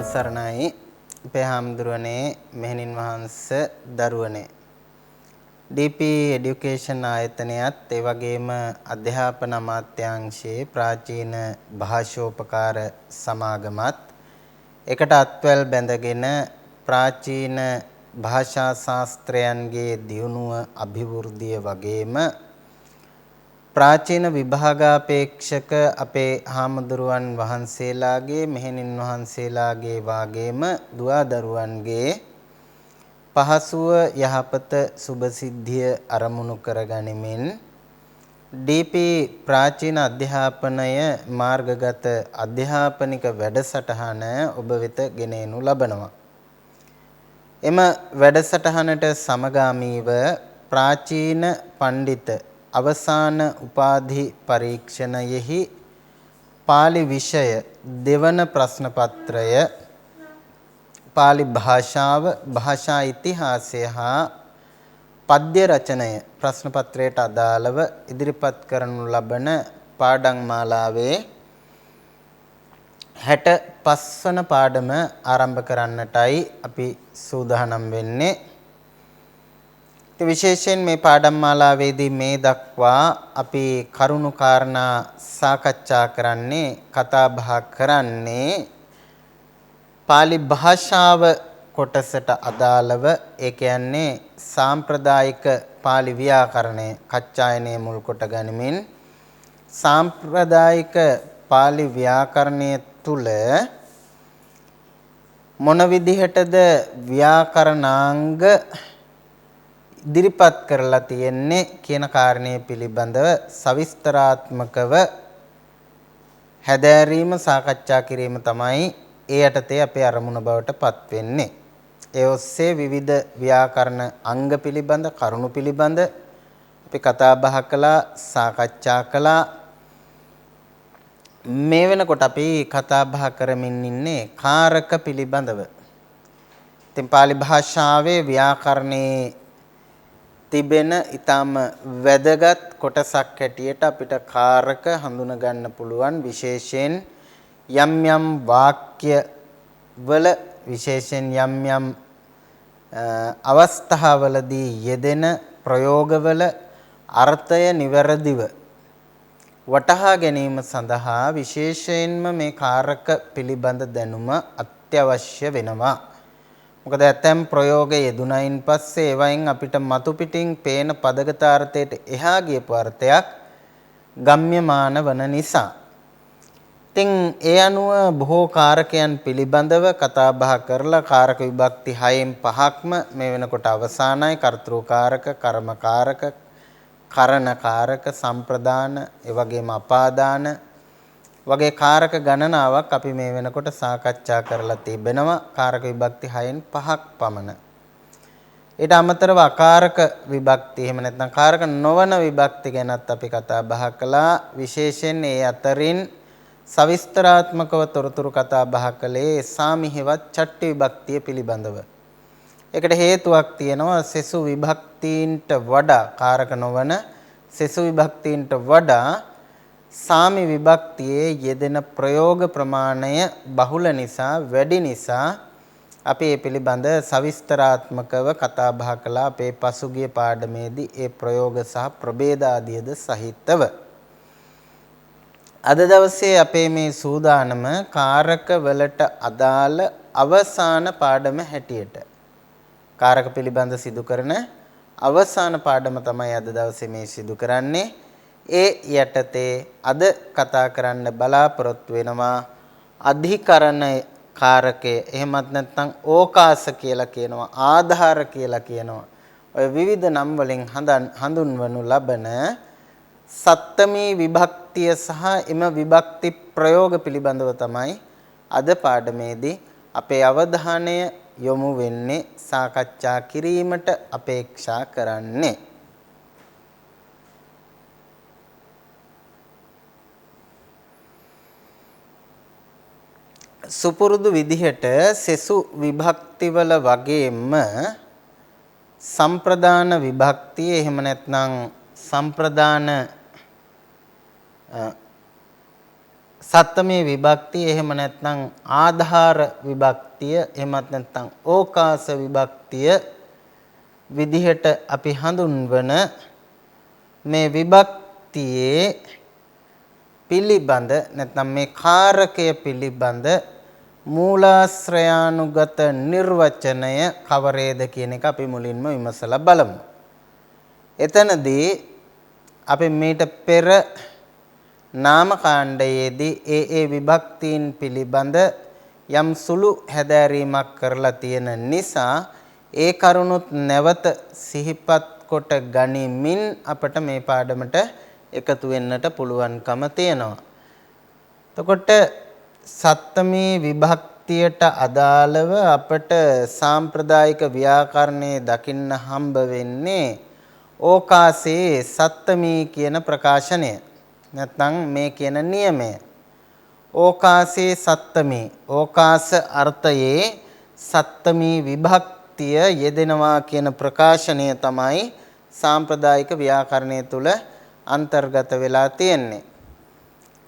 සරණයි අපේ හාමුදුරනේ මෙහෙණින් වහන්සේ දරුවනේ DP එඩියුකේෂන් ආයතනයත් ඒ වගේම අධ්‍යාපන අමාත්‍යාංශයේ ප්‍රාචීන භාෂෝපකාර සමාගමත් එකට අත්වැල් බැඳගෙන ප්‍රාචීන භාෂා ශාස්ත්‍රයන්ගේ දියුණුව අභිවෘද්ධිය වගේම ප්‍රාචීන විභාගාපේක්ෂක අපේ හාමුදුරුවන් වහන්සේලාගේ මෙහෙණින් වහන්සේලාගේ වාගේම දුවදරුවන්ගේ පහසුව යහපත සුභසිද්ධිය අරමුණු කරගනිමින් DP ප්‍රාචීන අධ්‍යාපනය මාර්ගගත අධ්‍යාපනික වැඩසටහන ඔබ වෙත ගෙන එනු ලබනවා. එම වැඩසටහනට සමගාමීව ප්‍රාචීන පඬිත අවසාන උපාධි පරීක්ෂණයෙහි පාලි විෂය දෙවන ප්‍රශ්න පත්‍රය පාලි භාෂාව භාෂා ඉතිහාසය හා පද්‍ය රචනය ප්‍රශ්න පත්‍රයට අදාළව ඉදිරිපත් කරනු ලබන පාඩම් මාලාවේ 65 වන පාඩම ආරම්භ කරන්නටයි අපි සූදානම් වෙන්නේ. විශේෂයෙන් මේ පාඩම් මාලාවේදී මේ දක්වා අපි කරුණු කාරණා සාකච්ඡා කරන්නේ කතා බහ කරන්නේ පාලි භාෂාව කොටසට අදාළව ඒ කියන්නේ සාම්ප්‍රදායික පාලි ව්‍යාකරණය කච්චායනය මුල් කොට ගනිමින් සාම්ප්‍රදායික පාලි ව්‍යාකරණය තුල මොන විදිහටද ව්‍යාකරණාංග ඉදිරිපත් කරලා තියෙන්නේ කියන කාරණය පිළිබඳව සවිස්තරාත්මකව හැදෑරීම සාකච්ඡා කිරීම තමයි ඒ යටතේ අපේ අරමුණ බවට පත් වෙන්නේ. ඒ ඔස්සේ විවිධ ව්‍යාකරණ අංග පිළිබඳ කරුණු පිළිබඳ අපි කතා බහ කළා සාකච්ඡා කළා. මේ වෙනකොට අපි කතා බහ කරමින් ඉන්නේ කාරක පිළිබඳව. ඉතින් පාලි භාෂාවේ ව්‍යාකරණයේ තිබෙන ඊටම වැදගත් කොටසක් හැටියට අපිට කාරක හඳුන ගන්න පුළුවන්. විශේෂයෙන් යම් යම් වාක්‍ය වල විශේෂයෙන් යම් යම් අවස්ථාවලදී යෙදෙන ප්‍රයෝගවල අර්ථය නිවැරදිව වටහා ගැනීම සඳහා විශේෂයෙන්ම මේ කාරක පිළිබඳ දැනුම අත්‍යවශ්‍ය වෙනවා. මොකද ඇතැම් ප්‍රයෝග යෙදුනයින් පස්සේ ඒවයින් අපිට මතු පිටින් පේන පදගතාර්ථයට එහා ගියපු අර්ථයක් ගම්‍යමාන වන නිසා. ඉතින් ඒ අනුව බොහෝ කාරකයන් පිළිබඳව කතා බහ කරලා කාරක විභක්ති 6න් 5ක්ම මේ වෙනකොට අවසానයි. කර්තෘකාරක, කර්මකාරක, කරණකාරක, සම්ප්‍රදාන, ඒ වගේම අපාදාන වගේ කාරක ගණනාවක් අපි මේ වෙනකොට සාකච්ඡා කරලා තිබෙනවා. කාරක විභක්ති 6න් 5ක් පමණ. ඊට අමතරව අකාරක විභක්ති එහෙම නැත්නම් කාරක නොවන විභක්ති ගැනත් අපි කතා බහ කළා. විශේෂයෙන් ඒ අතරින් සවිස්තරාත්මකව තොරතුරු කතා බහ කළේ සාමිහෙවත් චට්ටි විභක්තිය පිළිබඳව. ඒකට හේතුවක් තියෙනවා. සෙසු විභක්තීන්ට වඩා කාරක නොවන සෙසු විභක්තීන්ට වඩා සාමි විභක්තියේ යෙදෙන ප්‍රයෝග ප්‍රමාණය බහුල නිසා වැඩි නිසා අපි මේ පිළිබඳ සවිස්තරාත්මකව කතා බහ කළා අපේ පසුගිය පාඩමේදී ඒ ප්‍රයෝග සහ ප්‍රභේද ආදියද සහිතව. අද දවසේ අපේ මේ සූදානම කාරක වලට අදාළ අවසාන පාඩම හැටියට කාරක පිළිබඳ සිදු කරන අවසාන පාඩම තමයි අද දවසේ මේ සිදු කරන්නේ. ඒ යටතේ අද කතා කරන්න බලාපොරොත්තු වෙනවා අධිකරණ කාරකය. එහෙමත් නැත්නම් ඕකාස කියලා කියනවා, ආධාර කියලා කියනවා. ඔය විවිධ නම් වලින් හඳුන්වනු ලබන සත්තමී විභක්තිය සහ එම විභක්ති ප්‍රයෝග පිළිබඳව තමයි අද පාඩමේදී අපේ අවධානය යොමු වෙන්නේ සාකච්ඡා කිරීමට අපේක්ෂා කරන්නේ. සුපුරුදු විදිහට සෙසු විභක්තිවල වගේම සම්ප්‍රදාන විභක්තිය එහෙම නැත්නම් සම්ප්‍රදාන සත්තමේ විභක්තිය එහෙම නැත්නම් ආධාර විභක්තිය එහෙමත් නැත්නම් ඕකාස විභක්තිය විදිහට අපි හඳුන්වන මේ විභක්තියේ පිළිබඳ නැත්නම් මේ කාරකය පිළිබඳ මූලාශ්‍රයානුගත නිර්වචනය කවරේද කියන එක අපි මුලින්ම විමසලා බලමු. එතනදී අපි මීට පෙර නාම කාණ්ඩයේදී ඒ විභක්තියින් පිළිබඳ යම් සුළු හැදෑරීමක් කරලා තියෙන නිසා ඒ කරුණුත් නැවත සිහිපත් කොට ගනිමින් අපට මේ පාඩමට එකතු වෙන්නට පුළුවන්කම තියෙනවා. එතකොට සත්තමේ විභක්තියට අදාළව අපට සාම්ප්‍රදායික ව්‍යාකරණයේ දකින්න හම්බ වෙන්නේ ඕකාසේ සත්තමී කියන ප්‍රකාශනය. නැත්නම් මේ කියන නියමය. ඕකාසේ සත්තමී ඕකාස අර්ථයේ සත්තමී විභක්තිය යෙදෙනවා කියන ප්‍රකාශනය තමයි සාම්ප්‍රදායික ව්‍යාකරණය තුල අන්තර්ගත වෙලා තියෙන්නේ.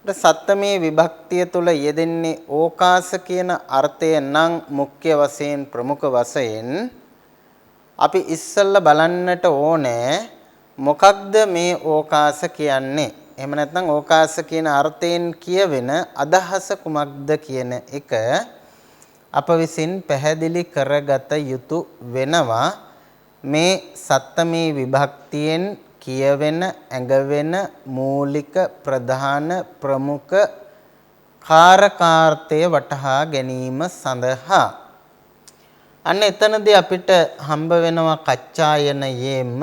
සත්තමේ විභක්තිය තුල යෙදෙන්නේ ඕකාස කියන අර්ථය නම් මුඛ්‍ය වශයෙන් ප්‍රමුඛ වශයෙන් අපි ඉස්සෙල්ලා බලන්නට ඕනේ මොකක්ද මේ ඕකාස කියන්නේ. එහෙම නැත්නම් ඕකාස කියන අර්ථයෙන් කියවෙන අදහස කුමක්ද කියන එක අප විසින් පැහැදිලි කරගත යුතු වෙනවා. මේ සත්තමේ විභක්තියෙන් කියවෙන ඇඟවෙන මූලික ප්‍රධාන ප්‍රමුඛ කාරකාර්ථය වටහා ගැනීම සඳහා අන්න එතනදී අපිට හම්බ වෙනවා කච්චායනයේම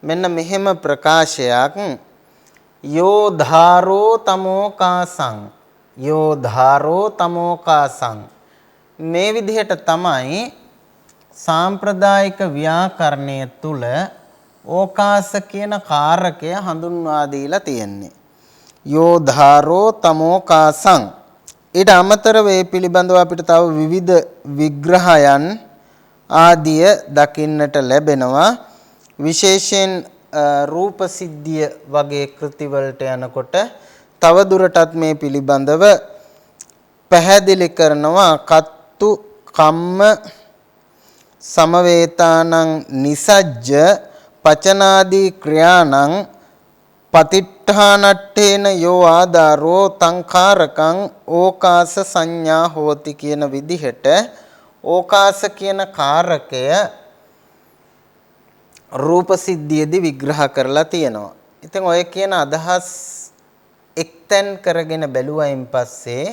මෙන්න මෙහෙම ප්‍රකාශයක් යෝ ධාරෝ තමෝකාසං යෝ ධාරෝ තමෝකාසං මේ විදිහට තමයි සාම්ප්‍රදායික ව්‍යාකරණය තුල ඕකාස කියන කාරකය හඳුන්වා දීලා තියෙන්නේ. යෝ ධාරෝ තමෝකාසං ඊට අමතරව මේ පිළිබඳව අපිට තව විවිධ විග්‍රහයන් ආදිය දකින්නට ලැබෙනවා. විශේෂයෙන් රූප සිද්ධිය වගේ කෘතිවලට යනකොට තව දුරටත් මේ පිළිබඳව පැහැදිලි කරනවා. කත්තු කම්ම සමවේතානං නිසජ්ජ පචනාදී ක්‍රියානං පතිට්ඨානට්ඨේන යෝ ආදාරෝ තංකාරකං ඕකාස සංඥා හෝති කියන විදිහට ඕකාස කියන කාරකය රූප සිද්ධියේදී විග්‍රහ කරලා තියෙනවා. ඉතින් ඔය කියන අදහස් එක්තෙන් කරගෙන බැලුවයින් පස්සේ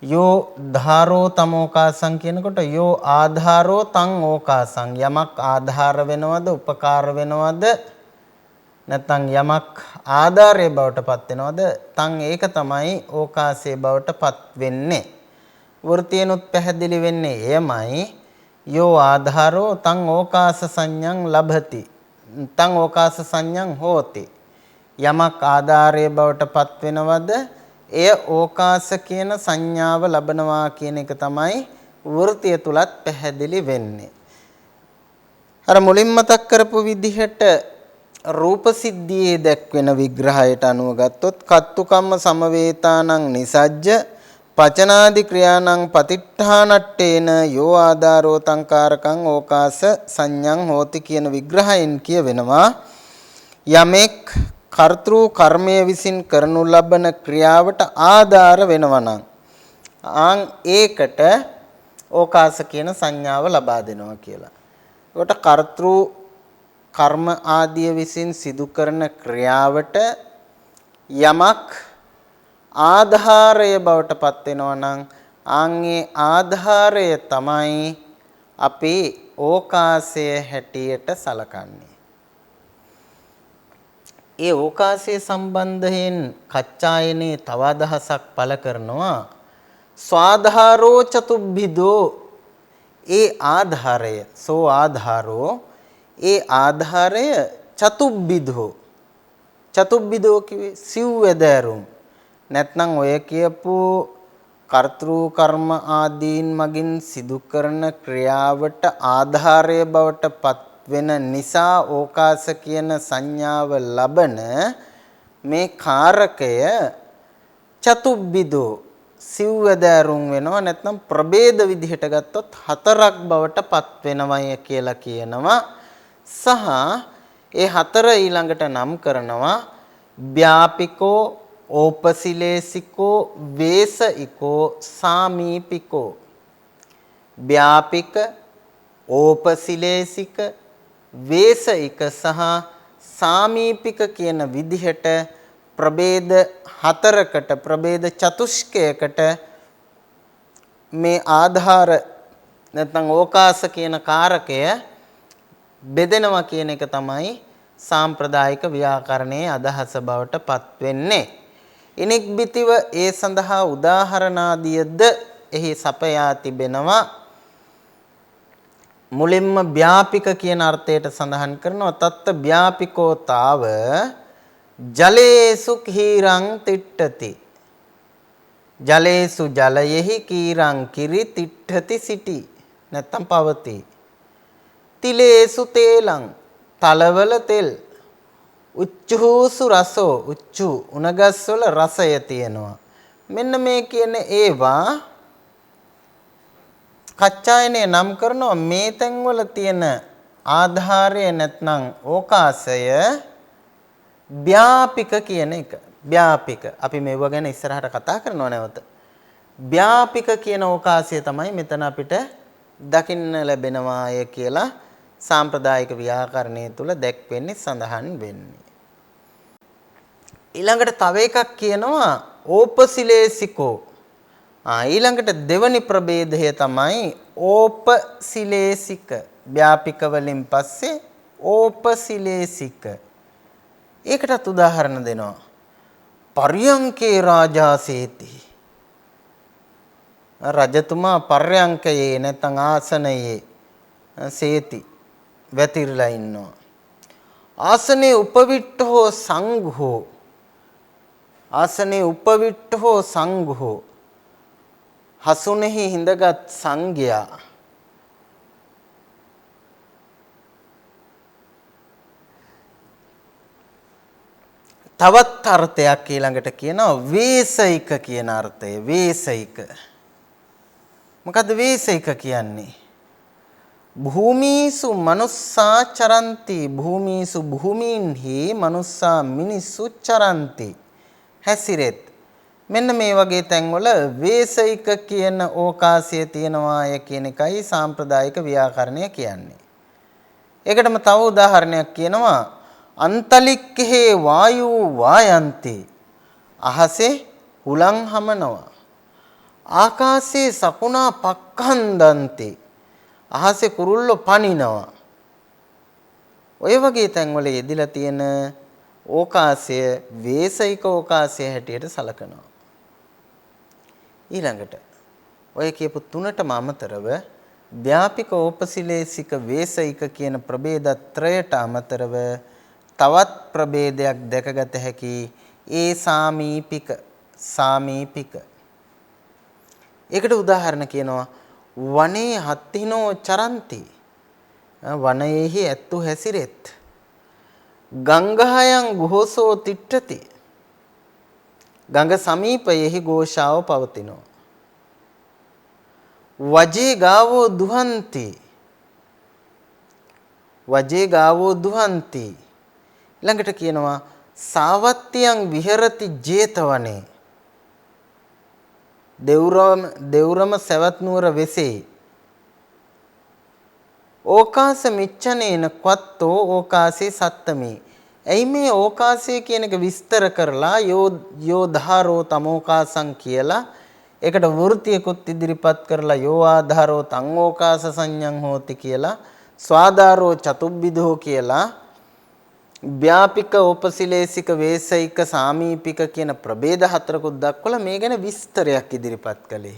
යෝ ධාරෝ තමෝකාසං කියනකොට යෝ ආධාරෝ තං ඕකාසං යමක් ආධාර වෙනවද උපකාර වෙනවද නැත්නම් යමක් ආධාරයේ බවට පත් වෙනවද තං ඒක තමයි ඕකාසයේ බවට පත් වෙන්නේ. වෘත්තියනොත් පැහැදිලි වෙන්නේ එයමයි යෝ ආධාරෝ තං ඕකාස සංඥං ලබති තං ඕකාස සංඥං හෝති යමක් ආධාරයේ බවට පත් වෙනවද එය ඕකාස කියන සංඥාව ලබනවා කියන එක තමයි වෘත්තිය තුලත් පැහැදිලි වෙන්නේ. අර මුලින් මතක් කරපු විදිහට රූප සිද්ධියේ දැක්වෙන විග්‍රහයට අනුව ගත්තොත් කත්තු කම්ම සමවේතානං නිසජ්ජ පචනාදි ක්‍රියානං පතිට්ඨානට්ඨේන යෝ ආදාරෝ තංකාරකං ඕකාස සංඥං හෝති කියන විග්‍රහයෙන් කියවෙනවා යමෙක් කර්තෘ කර්මයේ විසින් කරනු ලබන ක්‍රියාවට ආධාර වෙනවා නම් ආන් ඒකට ඕකාස කියන සංඥාව ලබා දෙනවා කියලා. ඒකට කර්තෘ කර්ම ආදිය විසින් සිදු කරන ක්‍රියාවට යමක් ආධාරය බවට පත් වෙනවා නම් ආන්ගේ ආධාරය තමයි අපි ඕකාසය හැටියට සලකන්නේ. ඒ ඕකාසය සම්බන්ධයෙන් කච්චායනේ තව අදහසක් පළ කරනවා ස්වාධාරෝ චතුබ්බිදෝ ඒ ආධාරය සෝ ආධාරෝ ඒ ආධාරය චතුබ්බිදෝ චතුබ්බිදෝ කිව්වේ සිව්වැදෑරුම් නැත්නම් ඔය කියපු කර්තෘ කර්ම ආදීන් මගින් සිදු කරන ක්‍රියාවට ආධාරය බවට පත් වෙන නිසා ඕකාස කියන සංඥාව ලබන මේ කාරකය චතුබ්බිදෝ සිව්වැදෑරුම් වෙනවා නැත්නම් ප්‍රභේද විදිහට ගත්තොත් හතරක් බවට පත් වෙනවය කියලා කියනවා. සහ ඒ හතර ඊළඟට නම් කරනවා ව්‍යාපිකෝ ඕපසිලේසිකෝ වේසයිකෝ සාමීපිකෝ. ව්‍යාපික ඕපසිලේසික වේසයික සහ සාමීපික කියන විදිහට ප්‍රභේද හතරකට ප්‍රභේද චතුෂ්කයකට මේ ආධාර නැත්නම් ඕකාස කියන කාරකය බෙදෙනවා කියන එක තමයි සාම්ප්‍රදායික ව්‍යාකරණයේ අදහස බවට පත් වෙන්නේ. ඉනික් බිතිව ඒ සඳහා උදාහරණාදියද එහි සපයා තිබෙනවා. මුලින්ම ව්‍යාපික කියන අර්ථයට සඳහන් කරනවා තත්ත ව්‍යාපිකෝතාව ජලේසු කීරං තිට්ඨති. ජලේසු ජලයෙහි කීරං කිරි තිට්ඨති සිටි නැත්තම් පවති. තිලේසු තේලං තලවල තෙල්. උච්චුසු රසෝ උච්චු උණගස් වල රසය තියෙනවා. මෙන්න මේ කියන ඒවා කච්චායනේ නම් කරනවා මේ තැන්වල තියෙන ආධාරය නැත්නම් ඕකාසය ව්‍යාපික කියන එක. ව්‍යාපික අපි මේව ගැන ඉස්සරහට කතා කරනවා නැවත. ව්‍යාපික කියන ඕකාසය තමයි මෙතන අපිට දකින්න ලැබෙනවාය කියලා සාම්ප්‍රදායික ව්‍යාකරණය තුල දැක්වෙන්නේ සඳහන් වෙන්නේ. ඊළඟට තව එකක් කියනවා ඕපසිලේසිකෝ. ඊළඟට දෙවනි ප්‍රභේදය තමයි ඕපසිලේසික. ව්‍යාපික වලින් පස්සේ ඕපසිලේසික. ඒකටත් උදාහරණ දෙනවා. පර්යංකේ රාජාසේති. රජතුමා පර්යංකයේ නැත්නම් ආසනයේ සේති වැතිරලා ඉන්නවා. ආසනේ උපවිට්ඨෝ සංඝෝ. ආසනේ උපවිට්ඨෝ සංඝෝ. හසුනේහි හිඳගත් සංඝයා. තවත් අර්ථයක් ඊළඟට කියනවා වේසයික කියන අර්ථය. වේසයික මොකද්ද වේසයික කියන්නේ? භූමීසු මනුස්සා චරಂತಿ. භූමීසු භූමීන්හි මනුස්සා මිනිස්සු චරಂತಿ හැසිරෙත්. මෙන්න මේ වගේ තැන්වල වේසයික කියන ඕකාසය තියෙනවාය කියන එකයි සාම්ප්‍රදායික ව්‍යාකරණය කියන්නේ. ඒකටම තව උදාහරණයක් කියනවා අන්තලික්කේ වායු වායන්ති. අහසේ හුලං හමනවා. ආකාශේ සකුණා පක්ඛන්දන්ති. අහසේ කුරුල්ලෝ පනිනවා. ඔය වගේ තැන්වල යෙදিলা තියෙන ඕකාසය වේසයික ඕකාසය හැටියට සලකනවා. ඊළඟට ඔය කියපු තුනටම අමතරව ව්‍යාපික ඕපසිලේසික වේසයික කියන ප්‍රභේදත්‍රයට අමතරව තවත් ප්‍රභේදයක් දැකගත හැකි ඒ සාමීපික. සාමීපික. ඒකට උදාහරණ කියනවා වනේ හත්තිනෝ චරಂತಿ. වනයේහි ඇත්තු හැසිරෙත්. ගංගායන් ගෝසෝ තිට්ඨති. ගඟ සමීපයෙහි ഘോഷාව පවතිනවා. වජේ ගාවෝ දුහන්ති. වජේ ගාවෝ දුහන්ති. ළඟට කියනවා සාවත්තියන් විහෙරති 제තවනේ. දෙවුරම සවැත් නුවර වෙසේ. ඕකාස මිච්ඡනේන කවත්තෝ ඕකාසේ සත්තමේ. එයි මේ ඕකාසය කියන එක විස්තර කරලා යෝ ධාරෝ තමෝකාසං කියලා ඒකට වෘත්තියකුත් ඉදිරිපත් කරලා යෝ ආධාරෝ තං ඕකාස සංඤං හෝති කියලා ස්වාධාරෝ චතුබ්බිදෝ කියලා ව්‍යාපික ඕපසිලේසික වේසයික සාමීපික කියන ප්‍රභේද හතරකුත් දක්වලා මේ ගැන විස්තරයක් ඉදිරිපත් කළේ.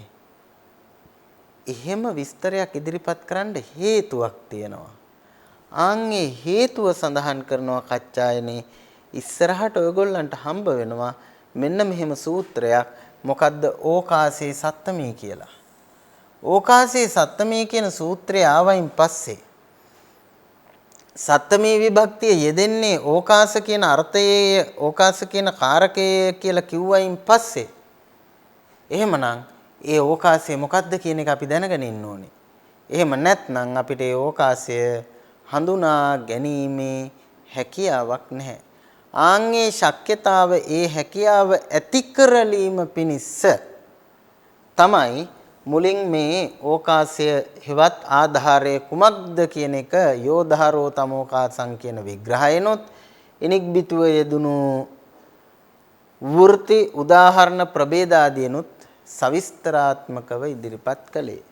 එහෙම විස්තරයක් ඉදිරිපත් කරන්න හේතුවක් තියෙනවා. ආන්ගේ හේතුව සඳහන් කරනවා කච්චායනේ ඉස්සරහට ඔයගොල්ලන්ට හම්බ වෙනවා මෙන්න මෙහෙම සූත්‍රයක්. මොකද්ද ඕකාසේ සත්තමී කියලා. ඕකාසේ සත්තමී කියන සූත්‍රය ආවයින් පස්සේ සත්තමී විභක්තිය යෙදෙන්නේ ඕකාස කියන අර්ථයේ ඕකාස කියන කාරකයේ කියලා කිව්වයින් පස්සේ එහෙමනම් ඒ ඕකාසය මොකක්ද කියන එක අපි දැනගෙන ඉන්න ඕනේ. එහෙම නැත්නම් අපිට ඒ ඕකාසය හඳුනා ගැනීමේ හැකියාවක් නැහැ. ආන්ගේ ශක්්‍යතාව ඒ හැකියාව ඇති කරලීම පිණිස තමයි මුලින් මේ ඕකාසය හෙවත් ආධාරය කුමක්ද කියන එක යෝධාරෝ තමෝකාසං කියන විග්‍රහයනොත් ඉනික්බිතුව යෙදුණු වෘත්ති උදාහරණ ප්‍රභේද ආදීනුත් සවිස්තරාත්මකව ඉදිරිපත් කළේ.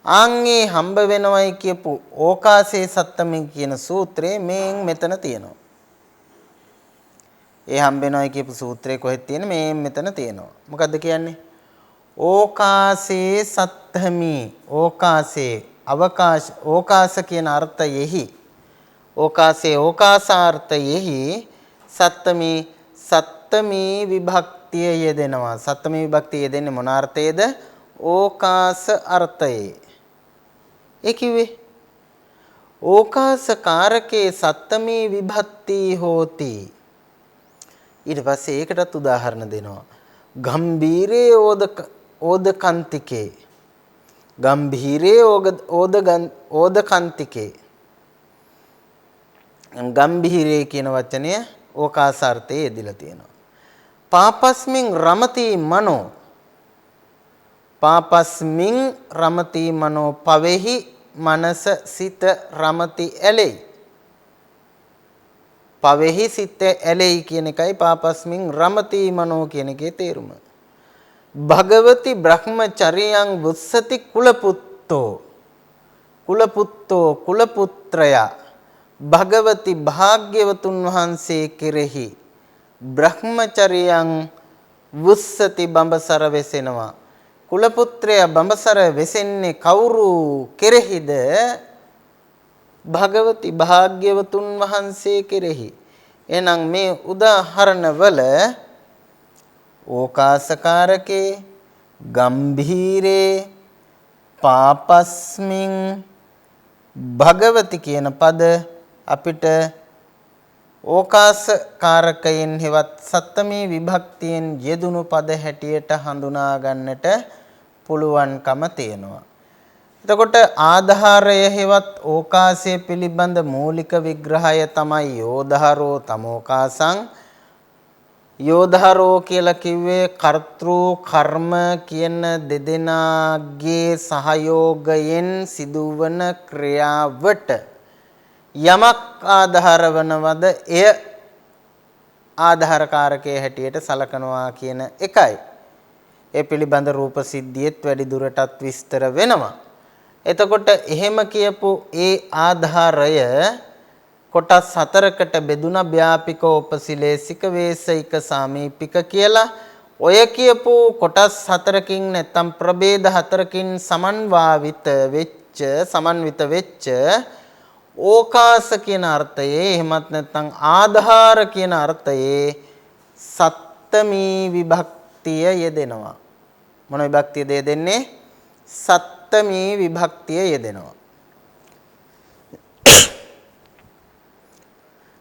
ආන්ගේ හම්බ වෙනවයි කියපු ඕකාසේ සත්තමේ කියන සූත්‍රයේ මේන් මෙතන තියෙනවා. ඒ හම්බ වෙනවයි කියපු සූත්‍රයේ කොහෙද තියෙන්නේ? මේන් මෙතන තියෙනවා. මොකද්ද කියන්නේ? ඕකාසේ සත්තමි ඕකාසේ අවකාශ ඕකාස කියන අර්ථයෙහි ඕකාසේ ඕකාසාර්ථයෙහි සත්තමි සත්තමි විභක්තිය යෙදෙනවා. සත්තමි විභක්තිය යෙදෙන්නේ මොන අර්ථයේද? ඕකාස අර්ථයේ. ඒ කිව්වේ ඕකාස කාරකේ සත්තමි විභක්ති හෝති. ඊට පස්සේ ඒකටත් උදාහරණ දෙනවා. ගම්බීරේ ඕදකන්තිකේ ගම්භීරේ ඕදකන්තිකේ ගම්භීරේ කියන වචනය ඕකාසාර්ථයේ යෙදලා තියෙනවා. පාපස්මින් රමති මනෝ පාපස්මින් රමති මනෝ පවෙහි මනස සිත රමති ඇලෙයි. පවෙහි සිත ඇලෙයි කියන එකයි පාපස්මින් රමති මනෝ කියන එකේ තේරුම. භගවති බ්‍රහ්මචරියං වුස්සති කුලපුත්තෝ කුලපුත්‍රයා භගවති භාග්‍යවතුන් වහන්සේ කෙරෙහි බ්‍රහ්මචරියං වුස්සති බඹසර වෙසෙනවා. කුලපුත්‍රයා බඹසර වෙසෙන්නේ කවුරු කෙරෙහිද? භගවති භාග්‍යවතුන් වහන්සේ කෙරෙහි. එහෙනම් මේ උදාහරණවල ඕකාසකාරකේ ගම්භීරේ පාපස්මින් භගවති කියන පද අපිට ඕකාසකාරකයෙන් හෙවත් සත්තමී විභක්තියෙන් යෙදුණු පද හැටියට හඳුනා ගන්නට පුළුවන්කම තියෙනවා. එතකොට ආධාරය හෙවත් ඕකාසය පිළිබඳ මූලික විග්‍රහය තමයි යෝධාරෝ තමෝකාසං. යෝධාරෝ කියලා කිව්වේ කර්තෘ කර්ම කියන දෙදෙනාගේ සහයෝගයෙන් සිදුවන ක්‍රියාවට යමක් ආධාර වනවද එය ආධාරකාරකයේ හැටියට සලකනවා කියන එකයි. ඒ පිළිබඳ රූප සිද්ධියෙත් වැඩි දුරටත් විස්තර වෙනවා. එතකොට එහෙම කියපු ඒ ආධාරය කොටස් හතරකට බෙදුණා. ව්‍යාපික උපසිලේසික වේසික සාමීපික කියලා. ඔය කියපු කොටස් හතරකින් නැත්නම් ප්‍රභේද හතරකින් සමන්විත වෙච්ච ඕකාස කියන අර්ථයේ එහෙමත් නැත්නම් ආධාර කියන අර්ථයේ සත්තමී විභක්තිය යෙදෙනවා. මොන විභක්තියද යෙදෙන්නේ? සත්තමී විභක්තිය යෙදෙනවා.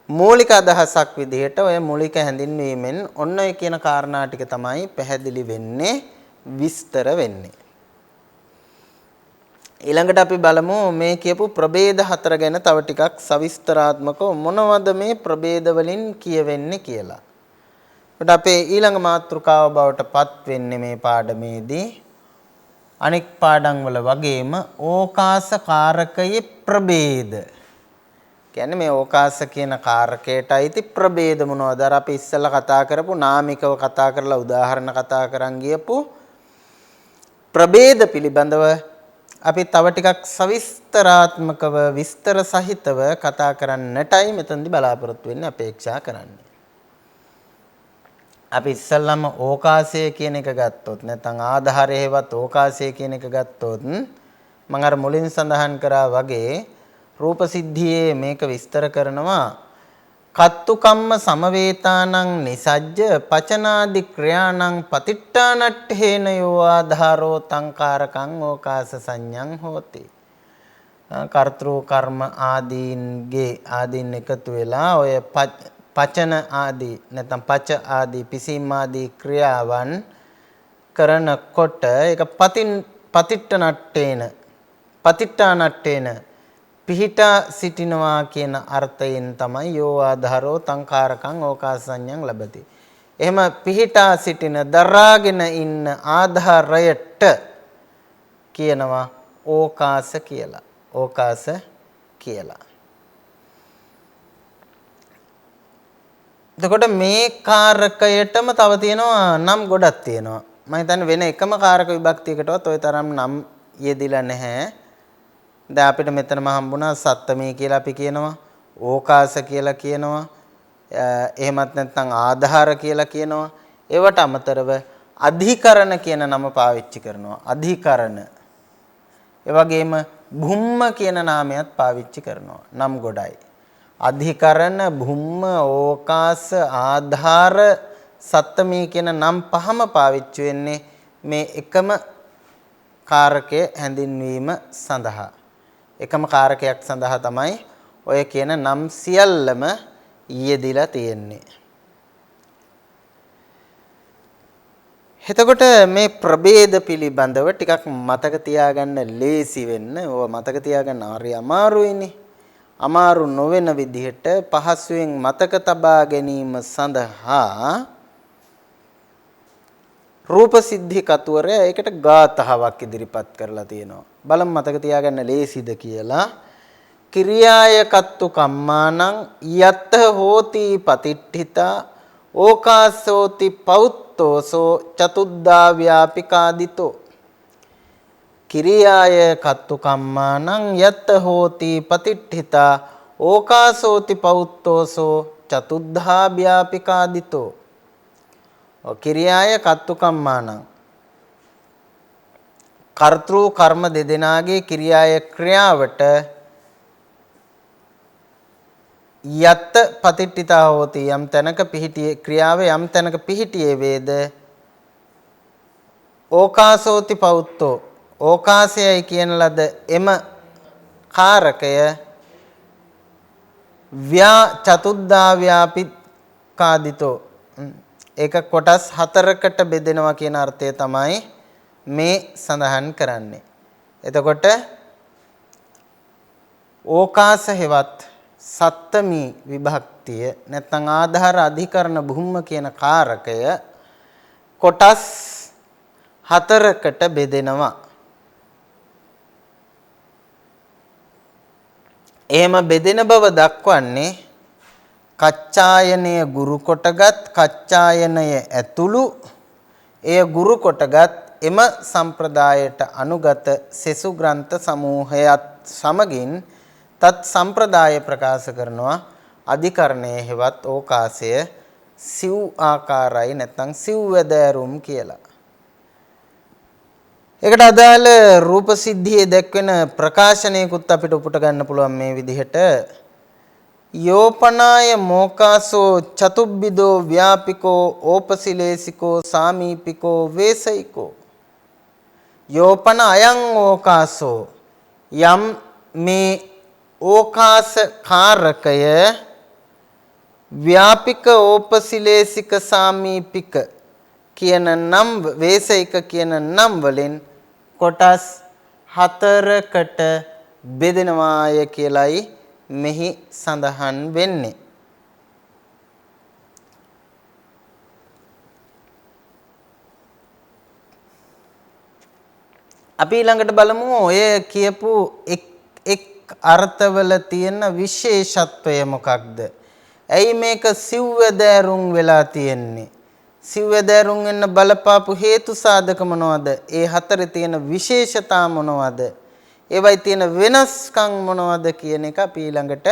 මූලික අදහසක් විදිහට ඔය මූලික හැඳින්වීමෙන් ඔන්න ඔය කියන කාරණා ටික තමයි පැහැදිලි වෙන්නේ, විස්තර වෙන්නේ. ඊළඟට අපි බලමු මේ කියපු ප්‍රභේද හතර ගැන තව ටිකක් සවිස්තරාත්මකව මොනවද මේ ප්‍රභේද වලින් කියවෙන්නේ කියලා. ඒකට අපේ ඊළඟ මාතෘකාව බවට පත් වෙන්නේ මේ පාඩමේදී අනෙක් පාඩම් වල වගේම ඕකාස කාරකයේ ප්‍රභේද. කියන්නේ මේ ඕකාස කියන කාරකයට අයිති ප්‍රභේද මොනවද? අර අපි ඉස්සෙල්ලා කතා කරපු නාමිකව කතා කරලා උදාහරණ කතා කරන් ගියපු ප්‍රභේද පිළිබඳව අපි තව ටිකක් සවිස්තරාත්මකව විස්තර සහිතව කතා කරන්නටයි මෙතනදී බලාපොරොත්තු වෙන්නේ, අපේක්ෂා කරන්නේ. අපි ඉස්සෙල්ලාම ඕකාසය කියන එක ගත්තොත් නැත්නම් ආධාරය හේවත් ඕකාසය කියන එක ගත්තොත් මම අර මුලින් සඳහන් කරා වගේ රූප සිද්ධියේ මේක විස්තර කරනවා. කත්තු කම්ම සමවේතානං නිසජ්ජ පචනාදි ක්‍රියාණං පතිට්ඨානට්ඨේන යෝ ආධාරෝ තංකාරකං ඕකාස සංඥං හෝති. කර්තෘ කර්ම ආදීන් එකතු වෙලා ඔය පචන ආදී නැත්නම් පච ආදී පිසීම් ආදී ක්‍රියාවන් කරනකොට ඒක පතිට්ඨානට්ඨේන පිහිටා සිටිනවා කියන අර්ථයෙන් තමයි යෝ ආධාරෝ තංකාරකං ඕකාසඤ්ඤං ලබති. එහෙම පිහිටා සිටින දරාගෙන ඉන්න ආධාරයට කියනවා ඕකාස කියලා. ඕකාස කියලා. එතකොට මේ කාරකයටම තව තියෙනවා නම් ගොඩක් තියෙනවා. මම හිතන්නේ වෙන එකම කාරක විභක්තියකටවත් ওই තරම් නම් යෙදිලා නැහැ. දැන් අපිට මෙතනම හම්බුණා සත්තමී කියලා අපි කියනවා. ඕකාස කියලා කියනවා. එහෙමත් නැත්නම් ආධාර කියලා කියනවා. ඒවට අමතරව අධිකරණ කියන නම පාවිච්චි කරනවා. අධිකරණ. ඒ වගේම භුම්ම කියන නාමයත් පාවිච්චි කරනවා. නම් ගොඩයි. අධිකරණ භුම්ම ඕකාස ආධාර සත්තමී කියන නම් පහම පාවිච්චි වෙන්නේ මේ එකම කාරකයේ හැඳින්වීම සඳහා. එකම කාරකයක් සඳහා තමයි ඔය කියන නම් සියල්ලම යෙදිලා තියෙන්නේ. එතකොට මේ ප්‍රභේද පිළිබඳව ටිකක් මතක තියාගන්න ලේසි වෙන්න. ඕවා මතක තියාගන්න අමාරුයිනේ. අමාරු නොවන විදිහට පහසුවෙන් මතක තබා ගැනීම සඳහා රූප සිද්ධි කතුවරය ඒකට ගාථාවක් ඉදිරිපත් කරලා තියෙනවා. බලමු මතක තියාගන්න ලේසිද කියලා. කිරියාය කත්තු කම්මානං යත්ත හෝති පතිට්ඨිතා ඕකාසෝති පෞත්තෝසෝ චතුද්දා ව්‍යාපිකාදිතෝ. කිරියාය කත්තු කම්මානං යත්ත හෝති පතිට්ඨිතා ඕකාසෝති පෞත්තෝසෝ චතුද්ධා ව්‍යාපිකාදිතෝ. කිරියාය කත්තු කම්මානං කර්තෘ කර්ම දෙදෙනාගේ කිරියාය ක්‍රියාවට යත්ත පතිට්ඨිතා හෝති යම් තැනක පිහිටියේ ක්‍රියාව යම් තැනක පිහිටියේ වේද ඕකාසෝති පෞත්තෝ ඕකාසයයි කියන ලද එම කාරකය චතුද්දා ව්‍යාපිකාදිතෝ ඒක කොටස් හතරකට බෙදෙනවා කියන අර්ථය තමයි මේ සඳහන් කරන්නේ. එතකොට ඕකාස හෙවත් සත්තමී විභක්තිය නැත්නම් ආධාර අධිකරණ භුම්ම කියන කාරකය කොටස් හතරකට බෙදෙනවා. එහෙම බෙදෙන බව දක්වන්නේ කච්චායනය ගුරු කොටගත් කච්චායනය ඇතුළු එය ගුරු කොටගත් එම සම්ප්‍රදායට අනුගත සෙසු ග්‍රන්ථ සමූහයත් සමගින් තත් සම්ප්‍රදාය ප්‍රකාශ කරනවා අධිකරණයේ හෙවත් ඕකාසය සිව් ආකාරයි නැත්නම් සිව් වැදෑරුම් කියලා. ඒකට අදාළ රූප සිද්ධියේ දැක්වෙන ප්‍රකාශනයකුත් අපිට උපුට ගන්න පුළුවන් මේ විදිහට යෝපනාය මෝකාසෝ චතුබ්බිදෝ ව්‍යාපිකෝ ඕපසිලේසිකෝ සාමීපිකෝ වේසයිකෝ. යෝපන අයං ඕකාසෝ යම් මේ ඕකාස කාරකය ව්‍යාපික ඕපසිලේසික සාමීපික කියන නම් වේසයික කියන නම් වලින් කොටස් හතරකට බෙදෙනවාය කියලයි මෙහි සඳහන් වෙන්නේ. අපි ඊළඟට බලමු ඔය කියපු එක් අර්ථවල තියෙන විශේෂත්වය මොකක්ද? ඇයි මේක සිව්වැදෑරුම් වෙලා තියෙන්නේ? සිව්වැදෑරුම් වෙන්න බලපාපු හේතු සාධක මොනවද? ඒ හතරේ තියෙන විශේෂතා මොනවද? ඒවයි තියෙන වෙනස්කම් මොනවද කියන එක අපි ඊළඟට